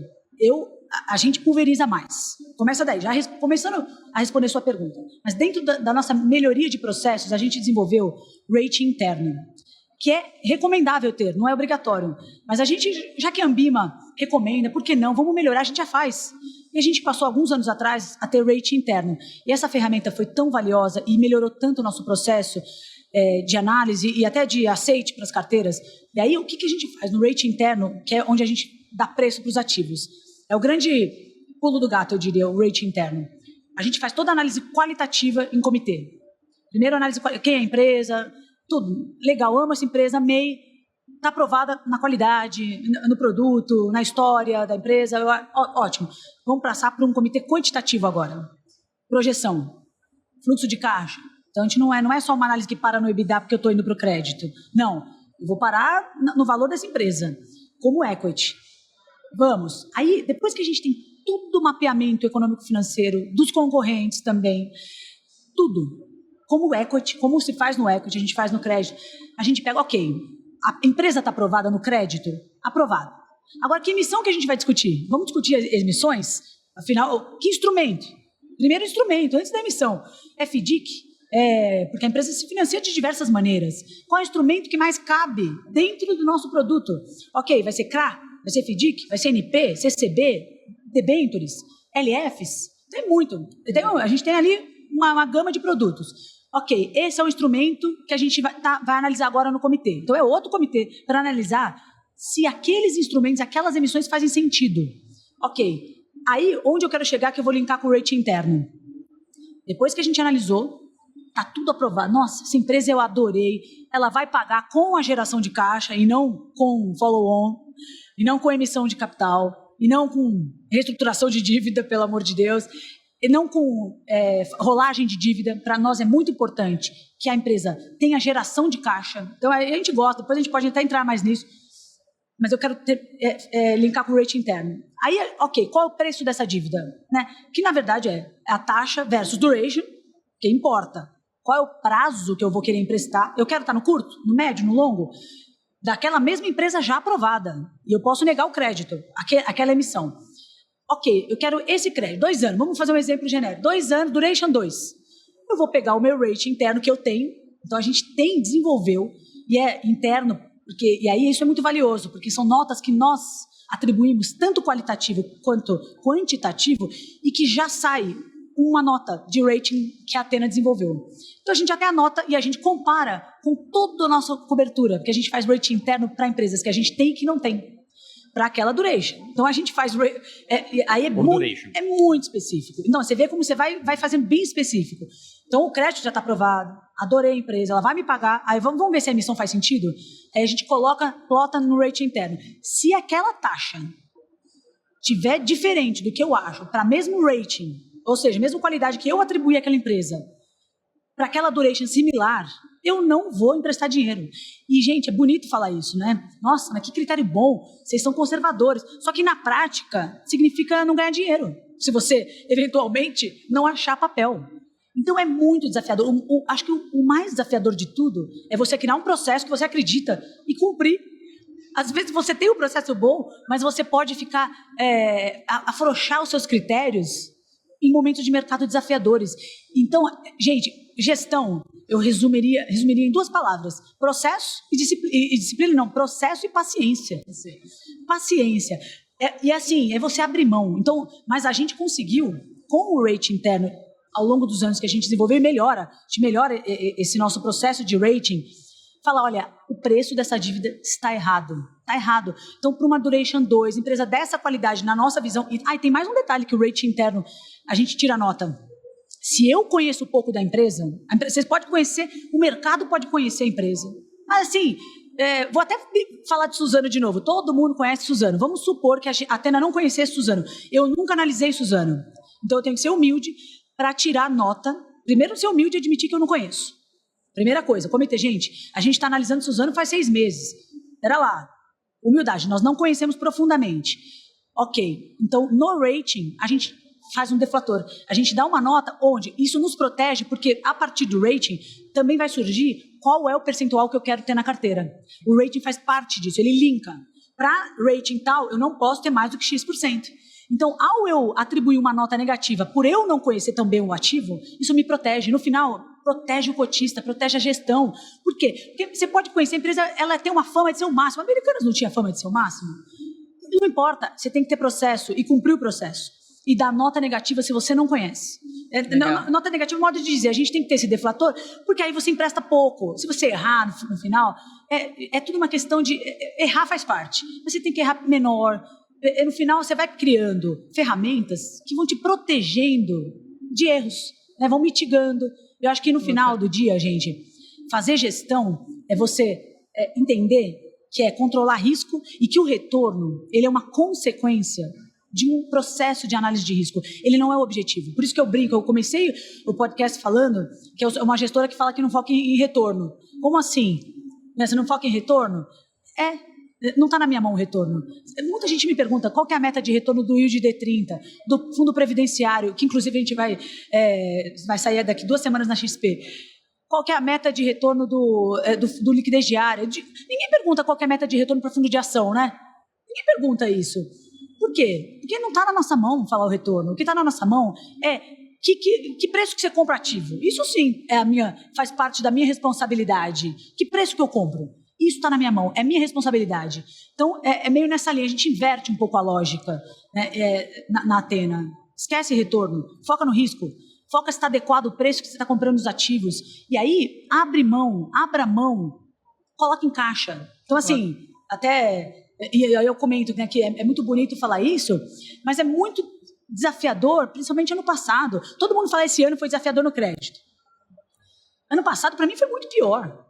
a gente pulveriza mais. Começa daí, já começando a responder sua pergunta. Mas dentro da nossa melhoria de processos, a gente desenvolveu rating interno, que é recomendável ter, não é obrigatório. Mas a gente, já que a Ambima recomenda, por que não? Vamos melhorar, a gente já faz. E a gente passou alguns anos atrás a ter rating interno. E essa ferramenta foi tão valiosa e melhorou tanto o nosso processo de análise e até de aceite para as carteiras. E aí, o que a gente faz no rating interno, que é onde a gente dá preço para os ativos? É o grande pulo do gato, eu diria, o rating interno. A gente faz toda a análise qualitativa em comitê. Primeiro, análise quem é a empresa, tudo. Legal, amo essa empresa, amei. Está aprovada na qualidade, no produto, na história da empresa. Ótimo. Vamos passar para um comitê quantitativo agora. Projeção. Fluxo de caixa. Então, a gente não é só uma análise que para no EBITDA porque eu estou indo para o crédito. Não. Eu vou parar no valor dessa empresa, como equity. Vamos. Aí, depois que a gente tem tudo o mapeamento econômico-financeiro, dos concorrentes também, tudo. Como equity, como se faz no equity, a gente faz no crédito. A gente pega, ok, a empresa está aprovada no crédito? Aprovada. Agora, que emissão que a gente vai discutir? Vamos discutir as emissões? Afinal, que instrumento? Primeiro instrumento, antes da emissão. É FDIC? Porque a empresa se financia de diversas maneiras. Qual é o instrumento que mais cabe dentro do nosso produto? Ok, vai ser CRA? Vai ser FDIC? Vai ser NP? CCB? Debentures? LFs? Tem muito. A gente tem ali uma gama de produtos. Ok, esse é o instrumento que a gente vai analisar agora no comitê. Então, é outro comitê para analisar se aqueles instrumentos, aquelas emissões fazem sentido. Ok, aí onde eu quero chegar que eu vou linkar com o rating interno. Depois que a gente analisou, está tudo aprovado. Nossa, essa empresa eu adorei. Ela vai pagar com a geração de caixa e não com follow-on, e não com emissão de capital, e não com reestruturação de dívida, pelo amor de Deus, e não com rolagem de dívida. Para nós é muito importante que a empresa tenha geração de caixa. Então, a gente gosta, depois a gente pode até entrar mais nisso. mas eu quero linkar com o rating interno. Aí, ok, qual é o preço dessa dívida? Né? Que, na verdade, é a taxa versus duration, que importa. Qual é o prazo que eu vou querer emprestar? Eu quero estar no curto, no médio, no longo? Daquela mesma empresa já aprovada. E eu posso negar o crédito, aquela emissão. Ok, eu quero esse crédito, 2 anos. Vamos fazer um exemplo genérico. 2 anos, duration 2. Eu vou pegar o meu rating interno que eu tenho. Então, a gente desenvolveu, e é interno, e aí isso é muito valioso, porque são notas que nós atribuímos, tanto qualitativo quanto quantitativo, e que já sai uma nota de rating que a Athena desenvolveu. Então, a gente já tem a nota e a gente compara com toda a nossa cobertura, porque a gente faz rating interno para empresas que a gente tem e que não tem, para aquela duration. Então, a gente faz... aí é muito específico. Então, você vê como você vai fazendo bem específico. Então, o crédito já está aprovado, adorei a empresa, ela vai me pagar, aí vamos ver se a emissão faz sentido? Aí a gente plota no rating interno. Se aquela taxa tiver diferente do que eu acho, para mesmo rating, ou seja, mesma qualidade que eu atribuí àquela empresa, para aquela duration similar, eu não vou emprestar dinheiro. E, gente, é bonito falar isso, né? Nossa, mas que critério bom, vocês são conservadores. Só que, na prática, significa não ganhar dinheiro, se você, eventualmente, não achar papel. Então, é muito desafiador. Acho que o mais desafiador de tudo é você criar um processo que você acredita e cumprir. Às vezes, você tem um processo bom, mas você pode ficar afrouxar os seus critérios em momentos de mercado desafiadores. Então, gente, gestão, eu resumiria em 2 palavras. Processo e disciplina, não, processo e paciência. Paciência. E assim, é você abrir mão. Então, mas a gente conseguiu, com o rating interno, ao longo dos anos que a gente desenvolveu, a gente melhora esse nosso processo de rating, falar, olha, o preço dessa dívida está errado. Está errado. Então, para uma duration 2, empresa dessa qualidade, na nossa visão... E tem mais um detalhe que o rating interno, a gente tira a nota. Se eu conheço um pouco da empresa, vocês podem conhecer, o mercado pode conhecer a empresa. Mas, assim, vou até falar de Suzano de novo. Todo mundo conhece Suzano. Vamos supor que a Athena não conhecesse Suzano. Eu nunca analisei Suzano. Então, eu tenho que ser humilde para tirar nota. Primeiro, ser humilde e admitir que eu não conheço. Primeira coisa, gente, a gente está analisando Suzano faz 6 meses. Pera lá, humildade, nós não conhecemos profundamente. Ok, então no rating, a gente faz um deflator. A gente dá uma nota onde isso nos protege, porque a partir do rating também vai surgir qual é o percentual que eu quero ter na carteira. O rating faz parte disso, ele linka. Para rating tal, eu não posso ter mais do que X%. Então, ao eu atribuir uma nota negativa por eu não conhecer tão bem o ativo, isso me protege. No final, protege o cotista, protege a gestão. Por quê? Porque você pode conhecer a empresa, ela tem uma fama de ser o máximo. Americanas não tinha fama de ser o máximo? Não importa, você tem que ter processo e cumprir o processo. E dar nota negativa se você não conhece. Nota negativa é um modo de dizer, a gente tem que ter esse deflator, porque aí você empresta pouco. Se você errar no final, é tudo uma questão de... Errar faz parte. Você tem que errar menor. No final, você vai criando ferramentas que vão te protegendo de erros, né? Vão mitigando. Eu acho que no final do dia, gente, fazer gestão é você entender que é controlar risco e que o retorno ele é uma consequência de um processo de análise de risco. Ele não é o objetivo. Por isso que eu brinco, eu comecei o podcast falando que é uma gestora que não foca em retorno. Como assim? Né? Você não foca em retorno? Não está na minha mão o retorno. Muita gente me pergunta qual que é a meta de retorno do yield D30, do fundo previdenciário, que inclusive a gente vai sair daqui 2 semanas na XP. Qual que é a meta de retorno do liquidez diária? Ninguém pergunta qual que é a meta de retorno para fundo de ação, né? Ninguém pergunta isso. Por quê? Porque não está na nossa mão falar o retorno. O que está na nossa mão é que preço que você compra ativo. Isso sim faz parte da minha responsabilidade. Que preço que eu compro? Isso está na minha mão, é minha responsabilidade. Então, é meio nessa linha, a gente inverte um pouco a lógica, né, na Athena. Esquece retorno, foca no risco, foca se está adequado o preço que você está comprando os ativos. E aí, abra mão, coloca em caixa. Então, assim, e aí eu comento, né, que é muito bonito falar isso, mas é muito desafiador, principalmente ano passado. Todo mundo fala esse ano foi desafiador no crédito. Ano passado, para mim, foi muito pior.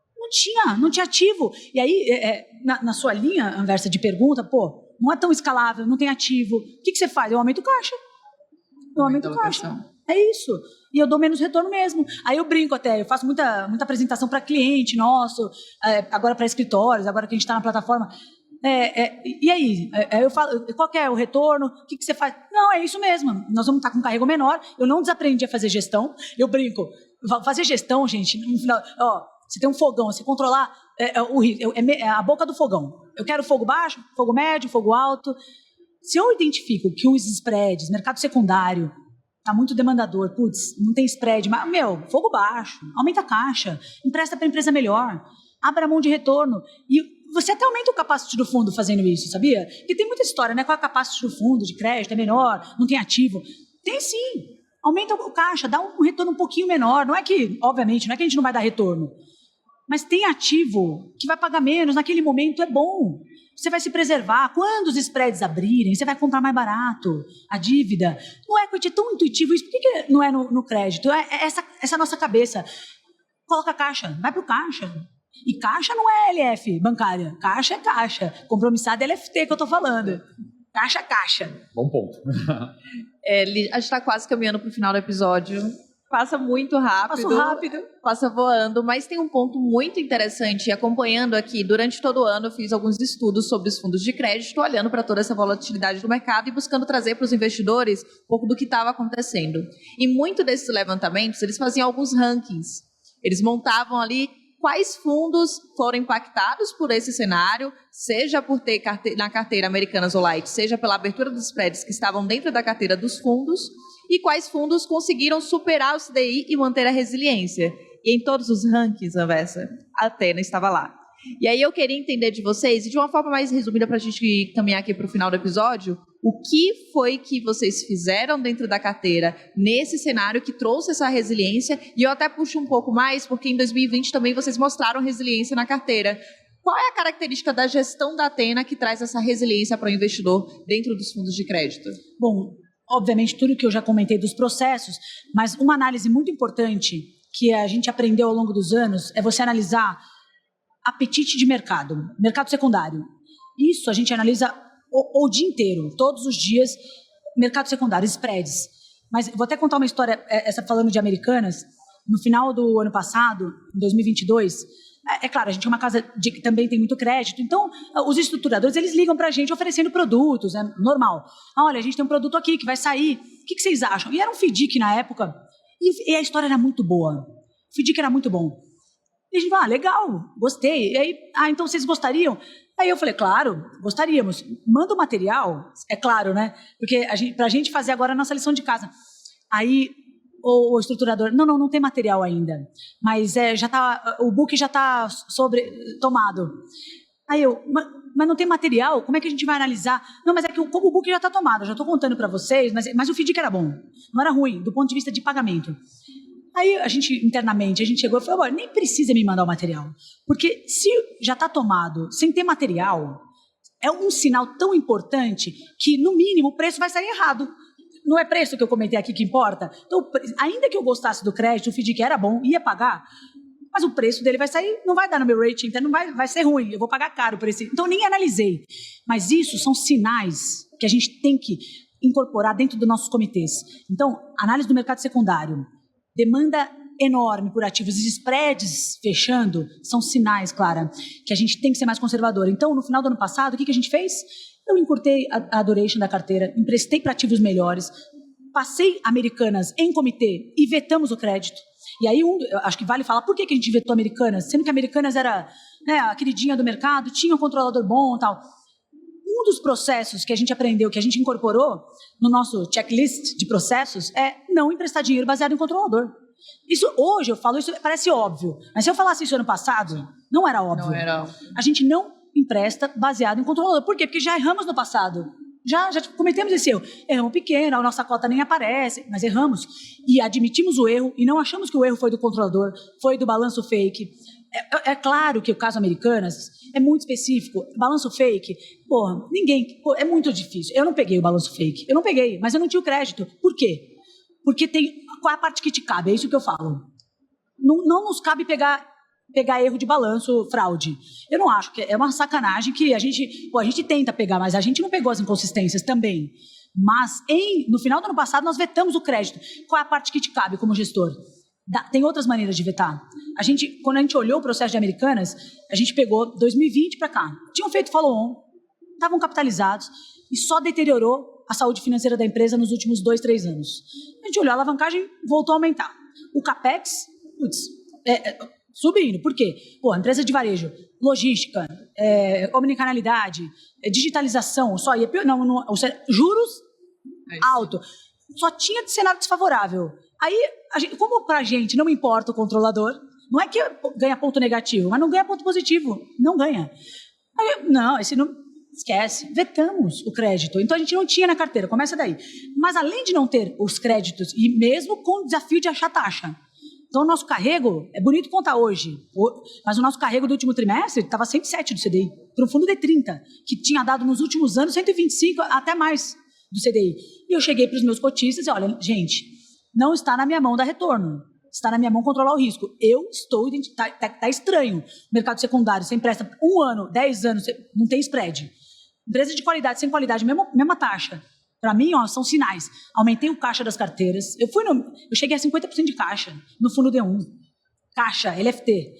Não tinha ativo. E aí, na sua linha, Anversa, de pergunta, não é tão escalável, não tem ativo. O que você faz? Eu aumento o caixa. É isso. E eu dou menos retorno mesmo. Aí eu brinco até, eu faço muita apresentação para cliente nosso, agora para escritórios, agora que a gente está na plataforma. E aí? Eu falo, qual que é o retorno? O que você faz? Não, é isso mesmo. Nós vamos estar com um carrego menor. Eu não desaprendi a fazer gestão. Eu brinco. Fazer gestão, gente, no final, você tem um fogão, você controlar a boca do fogão. Eu quero fogo baixo, fogo médio, fogo alto. Se eu identifico que os spreads, mercado secundário, está muito demandador, não tem spread, mas, fogo baixo, aumenta a caixa, empresta para a empresa melhor, abra mão de retorno. E você até aumenta o capacity do fundo fazendo isso, sabia? Porque tem muita história, né? Qual é o capacity do fundo de crédito? É menor, não tem ativo. Tem sim. Aumenta o caixa, dá um retorno um pouquinho menor. Não é que, obviamente, não é que a gente não vai dar retorno. Mas tem ativo que vai pagar menos, naquele momento é bom. Você vai se preservar. Quando os spreads abrirem, você vai comprar mais barato a dívida. No equity é tão intuitivo isso. Por que não é no crédito? Essa nossa cabeça. Coloca caixa, vai para o caixa. E caixa não é LF bancária. Caixa é caixa. Compromissada é LFT que eu estou falando. Caixa, caixa. Bom ponto. A gente está quase caminhando para o final do episódio. Passa muito rápido. Passa rápido. Passa voando, mas tem um ponto muito interessante. Acompanhando aqui, durante todo o ano, eu fiz alguns estudos sobre os fundos de crédito, olhando para toda essa volatilidade do mercado e buscando trazer para os investidores um pouco do que estava acontecendo. E muito desses levantamentos, eles faziam alguns rankings. Eles montavam ali quais fundos foram impactados por esse cenário, seja por ter na carteira Americanas ou Light, seja pela abertura dos spreads que estavam dentro da carteira dos fundos, e quais fundos conseguiram superar o CDI e manter a resiliência. E em todos os rankings, Anversa, a Athena estava lá. E aí eu queria entender de vocês, e de uma forma mais resumida para a gente caminhar aqui para o final do episódio, o que foi que vocês fizeram dentro da carteira nesse cenário que trouxe essa resiliência? E eu até puxo um pouco mais, porque em 2020 também vocês mostraram resiliência na carteira. Qual é a característica da gestão da Athena que traz essa resiliência para o investidor dentro dos fundos de crédito? Bom, obviamente tudo que eu já comentei dos processos, mas uma análise muito importante que a gente aprendeu ao longo dos anos é você analisar apetite de mercado secundário. Isso a gente analisa o dia inteiro, todos os dias, mercado secundário, spreads. Mas vou até contar uma história, essa falando de Americanas, no final do ano passado, em 2022, é claro, a gente é uma casa que também tem muito crédito, então os estruturadores, eles ligam para a gente oferecendo produtos, é normal. Olha, a gente tem um produto aqui que vai sair, o que vocês acham? E era um FDIC na época, e a história era muito boa. O FDIC era muito bom. E a gente falou, legal, gostei. E aí, então vocês gostariam? Aí eu falei, claro, gostaríamos. Manda o material, é claro, né? Porque pra gente fazer agora a nossa lição de casa. Aí o estruturador, não tem material ainda, mas o book já está tomado. Aí eu, mas não tem material? Como é que a gente vai analisar? Não, mas é que como o book já está tomado, eu já estou contando para vocês, mas o FDIC era bom, não era ruim, do ponto de vista de pagamento. Aí a gente, internamente, a gente chegou e falou, nem precisa me mandar o material, porque se já está tomado, sem ter material, é um sinal tão importante que, no mínimo, o preço vai sair errado. Não é preço que eu comentei aqui que importa? Então, ainda que eu gostasse do crédito, o FDIC era bom, ia pagar, mas o preço dele vai sair, não vai dar no meu rating, então não vai ser ruim, eu vou pagar caro por esse. Então, nem analisei. Mas isso são sinais que a gente tem que incorporar dentro dos nossos comitês. Então, análise do mercado secundário, demanda enorme por ativos e spreads fechando, são sinais, Clara, que a gente tem que ser mais conservador. Então, no final do ano passado, o que a gente fez? Eu encurtei a duration da carteira, emprestei para ativos melhores, passei Americanas em comitê e vetamos o crédito. E aí, acho que vale falar por que a gente vetou Americanas, sendo que Americanas era a queridinha do mercado, tinha um controlador bom e tal. Um dos processos que a gente aprendeu, que a gente incorporou no nosso checklist de processos é não emprestar dinheiro baseado em controlador. Isso, hoje eu falo, isso parece óbvio, mas se eu falasse isso ano passado, não era óbvio. Não era. A gente não empresta baseado em controlador. Por quê? Porque já erramos no passado. Já cometemos esse erro. Erramos pequeno, a nossa cota nem aparece, mas erramos. E admitimos o erro e não achamos que o erro foi do controlador, foi do balanço fake. É claro que o caso Americanas é muito específico. Balanço fake, é muito difícil. Eu não peguei o balanço fake. Eu não peguei, mas eu não tinha o crédito. Por quê? Porque qual é a parte que te cabe? É isso que eu falo. Não nos cabe pegar erro de balanço, fraude. Eu não acho, que é uma sacanagem que a gente tenta pegar, mas a gente não pegou as inconsistências também. Mas, no final do ano passado, nós vetamos o crédito. Qual é a parte que te cabe como gestor? Tem outras maneiras de vetar. Quando a gente olhou o processo de Americanas, a gente pegou 2020 para cá. Tinham feito follow-on, estavam capitalizados e só deteriorou a saúde financeira da empresa nos últimos 2, 3 anos. A gente olhou, a alavancagem voltou a aumentar. O CAPEX, subindo. Por quê? Pô, empresa de varejo, logística, omnicanalidade, digitalização, só ia pior, juros alto. Só tinha de cenário desfavorável. Aí, como pra gente não importa o controlador, não é que ganha ponto negativo, mas não ganha ponto positivo. Não ganha. Aí, não, esse não... Esquece. Vetamos o crédito. Então, a gente não tinha na carteira. Começa daí. Mas, além de não ter os créditos, e mesmo com o desafio de achar taxa. Então, o nosso carrego, é bonito contar hoje, mas o nosso carrego do último trimestre estava 107 do CDI, para um fundo de 30, que tinha dado nos últimos anos 125, até mais do CDI. E eu cheguei para os meus cotistas e, olha, gente, não está na minha mão dar retorno. Está na minha mão controlar o risco. Eu estou... Está estranho. Mercado secundário, você empresta 1 ano, 10 anos, não tem spread. Empresa de qualidade, sem qualidade, mesma taxa. Para mim, são sinais. Aumentei o caixa das carteiras. Eu cheguei a 50% de caixa no fundo D1. Caixa, LFT.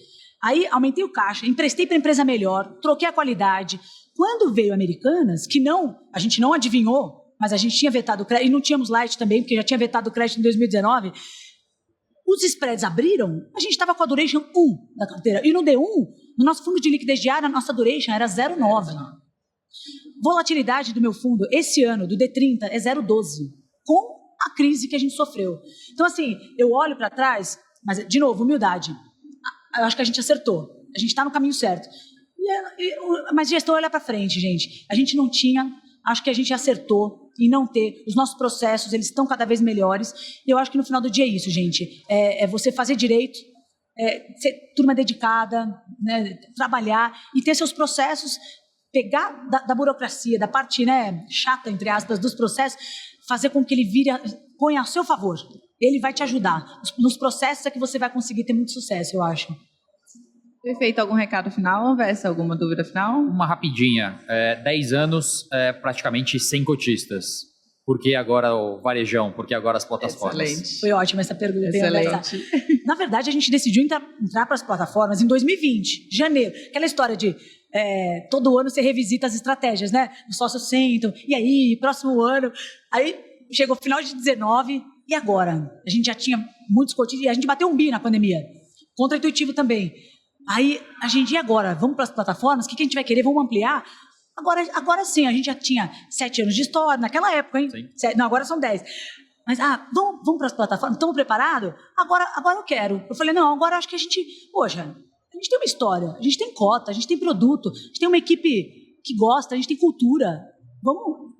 Aí, aumentei o caixa, emprestei para a empresa melhor, troquei a qualidade. Quando veio Americanas, que a gente não adivinhou, mas a gente tinha vetado o crédito, e não tínhamos light também, porque já tinha vetado o crédito em 2019, os spreads abriram, a gente estava com a duration 1 da carteira. E no D1, no nosso fundo de liquidez diária, a nossa duration era 0,9. Volatilidade do meu fundo, esse ano, do D30, é 0,12. Com a crise que a gente sofreu. Então, assim, eu olho para trás, mas, de novo, humildade. Eu acho que a gente acertou. A gente está no caminho certo. Mas gestão olha para frente, gente. A gente não tinha... Acho que a gente acertou em não ter. Os nossos processos, eles estão cada vez melhores. E eu acho que no final do dia é isso, gente. É você fazer direito, ser turma dedicada, né, trabalhar e ter seus processos, pegar da burocracia, da parte, né, chata, entre aspas, dos processos, fazer com que ele ponha a seu favor. Ele vai te ajudar. Nos processos é que você vai conseguir ter muito sucesso, eu acho. Perfeito. Algum recado final, Vessa? Alguma dúvida final? Uma rapidinha. 10 anos, praticamente 100 cotistas. Por que agora o varejão? Por que agora as plataformas? Excelente. Foi ótima essa pergunta. Excelente. Na verdade, a gente decidiu entrar para as plataformas em 2020, janeiro. Aquela história de todo ano você revisita as estratégias, né? Os sócios sentam, e aí, próximo ano. Aí chegou o final de 19, e agora? A gente já tinha muitos cotistas, e a gente bateu um bi na pandemia. Contra-intuitivo também. Aí, a gente, e agora? Vamos para as plataformas? O que a gente vai querer? Vamos ampliar? Agora sim, a gente já tinha 7 anos de história, naquela época, hein? Não, agora são 10. Mas, vamos para as plataformas? Estamos preparados? Agora eu quero. Eu falei, não, agora acho que a gente... Poxa, a gente tem uma história, a gente tem cota, a gente tem produto, a gente tem uma equipe que gosta, a gente tem cultura.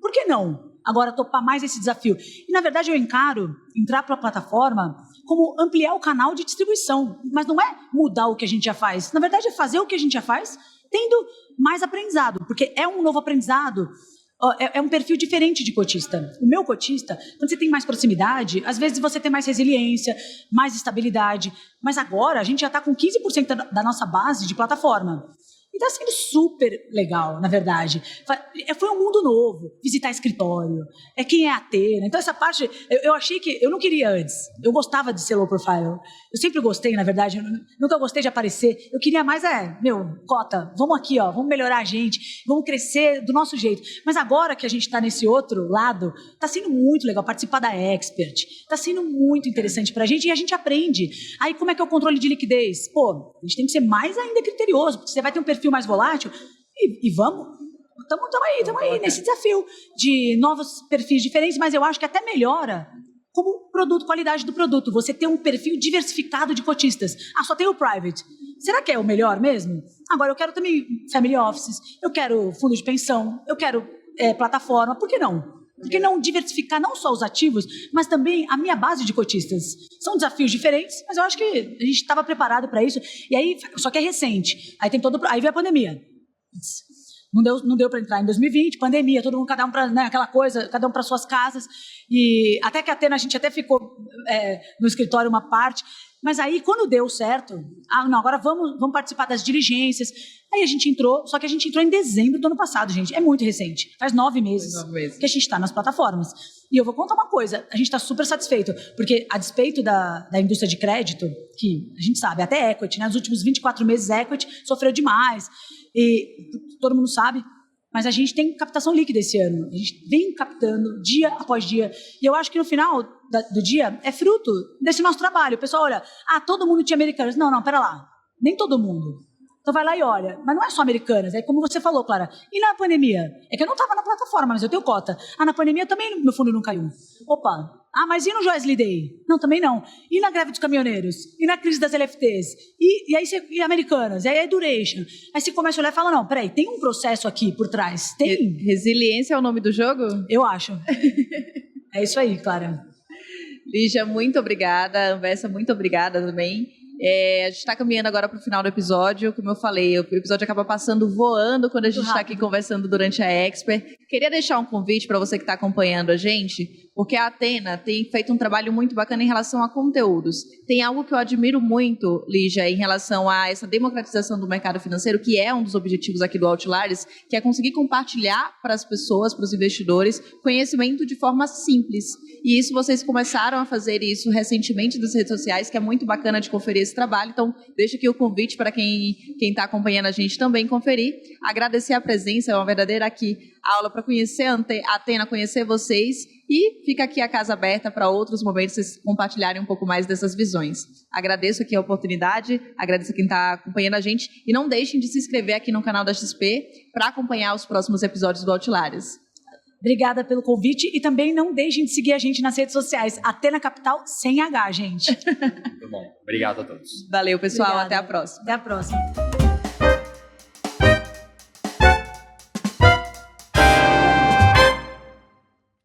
Por que não? Agora topar mais esse desafio. E, na verdade, eu encaro entrar para a plataforma como ampliar o canal de distribuição. Mas não é mudar o que a gente já faz. Na verdade, é fazer o que a gente já faz, tendo mais aprendizado. Porque é um novo aprendizado, é um perfil diferente de cotista. O meu cotista, quando você tem mais proximidade, às vezes você tem mais resiliência, mais estabilidade. Mas agora, a gente já está com 15% da nossa base de plataforma. E está sendo super legal, na verdade. Foi um mundo novo, visitar escritório, quem é a Atena. Então, essa parte, eu achei que... Eu não queria antes. Eu gostava de ser low profile. Eu sempre gostei, na verdade. Nunca gostei de aparecer. Eu queria mais, cota, vamos aqui, vamos melhorar a gente, vamos crescer do nosso jeito. Mas agora que a gente está nesse outro lado, está sendo muito legal participar da Expert. Está sendo muito interessante para a gente e a gente aprende. Aí, como é que é o controle de liquidez? Pô, a gente tem que ser mais ainda criterioso, porque você vai ter um perfil mais volátil e vamos... Estamos aí nesse desafio de novos perfis diferentes, mas eu acho que até melhora como produto, qualidade do produto. Você tem um perfil diversificado de cotistas. Só tem o private. Será que é o melhor mesmo? Agora, eu quero também family offices, eu quero fundo de pensão, eu quero plataforma. Por que não? Por que não diversificar não só os ativos, mas também a minha base de cotistas? São desafios diferentes, mas eu acho que a gente estava preparado para isso. E aí, só que é recente. Aí veio a pandemia. Não deu para entrar em 2020, pandemia, todo mundo, cada um para, né, aquela coisa, cada um para suas casas. E até que a Atena, a gente até ficou no escritório uma parte. Mas aí, quando deu certo, não, agora vamos participar das diligências. Aí a gente entrou, só que a gente entrou em dezembro do ano passado, gente. É muito recente. Faz 9 meses que a gente está nas plataformas. E eu vou contar uma coisa, a gente está super satisfeito, porque a despeito da indústria de crédito, que a gente sabe, até equity, né? Nos últimos 24 meses, equity sofreu demais. E todo mundo sabe. mas a gente tem captação líquida esse ano. A gente vem captando dia após dia. E eu acho que no final do dia é fruto desse nosso trabalho. O pessoal olha, todo mundo tinha Americanas. Não, pera lá. Nem todo mundo. Então vai lá e olha. Mas não é só Americanas. É como você falou, Clara. E na pandemia? É que eu não estava na plataforma, mas eu tenho cota. Na pandemia também meu fundo não caiu. Opa. Mas e no Joesley Day? Não, também não. E na greve dos caminhoneiros? E na crise das LFTs? E aí e Americanas? E aí a Duration? Aí você começa a olhar e fala, não, peraí, tem um processo aqui por trás. Tem. Resiliência é o nome do jogo? Eu acho. É isso aí, Clara. Lígia, muito obrigada. Anversa, muito obrigada também. A gente está caminhando agora para o final do episódio. Como eu falei, o episódio acaba passando voando quando a gente está aqui conversando durante a Expert. Queria deixar um convite para você que está acompanhando a gente, porque a Athena tem feito um trabalho muito bacana em relação a conteúdos. Tem algo que eu admiro muito, Lígia, em relação a essa democratização do mercado financeiro, que é um dos objetivos aqui do Outliers, que é conseguir compartilhar para as pessoas, para os investidores, conhecimento de forma simples. E isso vocês começaram a fazer isso recentemente nas redes sociais, que é muito bacana de conferir esse trabalho. Então, deixo aqui o convite para quem está acompanhando a gente também conferir. Agradecer a presença, é uma verdadeira aqui aula para conhecer a Athena, conhecer vocês. E fica aqui a casa aberta para outros momentos vocês compartilharem um pouco mais dessas visões. Agradeço aqui a oportunidade, agradeço a quem está acompanhando a gente. E não deixem de se inscrever aqui no canal da XP para acompanhar os próximos episódios do Outliers. Obrigada pelo convite e também não deixem de seguir a gente nas redes sociais. Athena Capital sem H, gente. Muito bom. Obrigado a todos. Valeu, pessoal. Obrigada. Até a próxima. Até a próxima.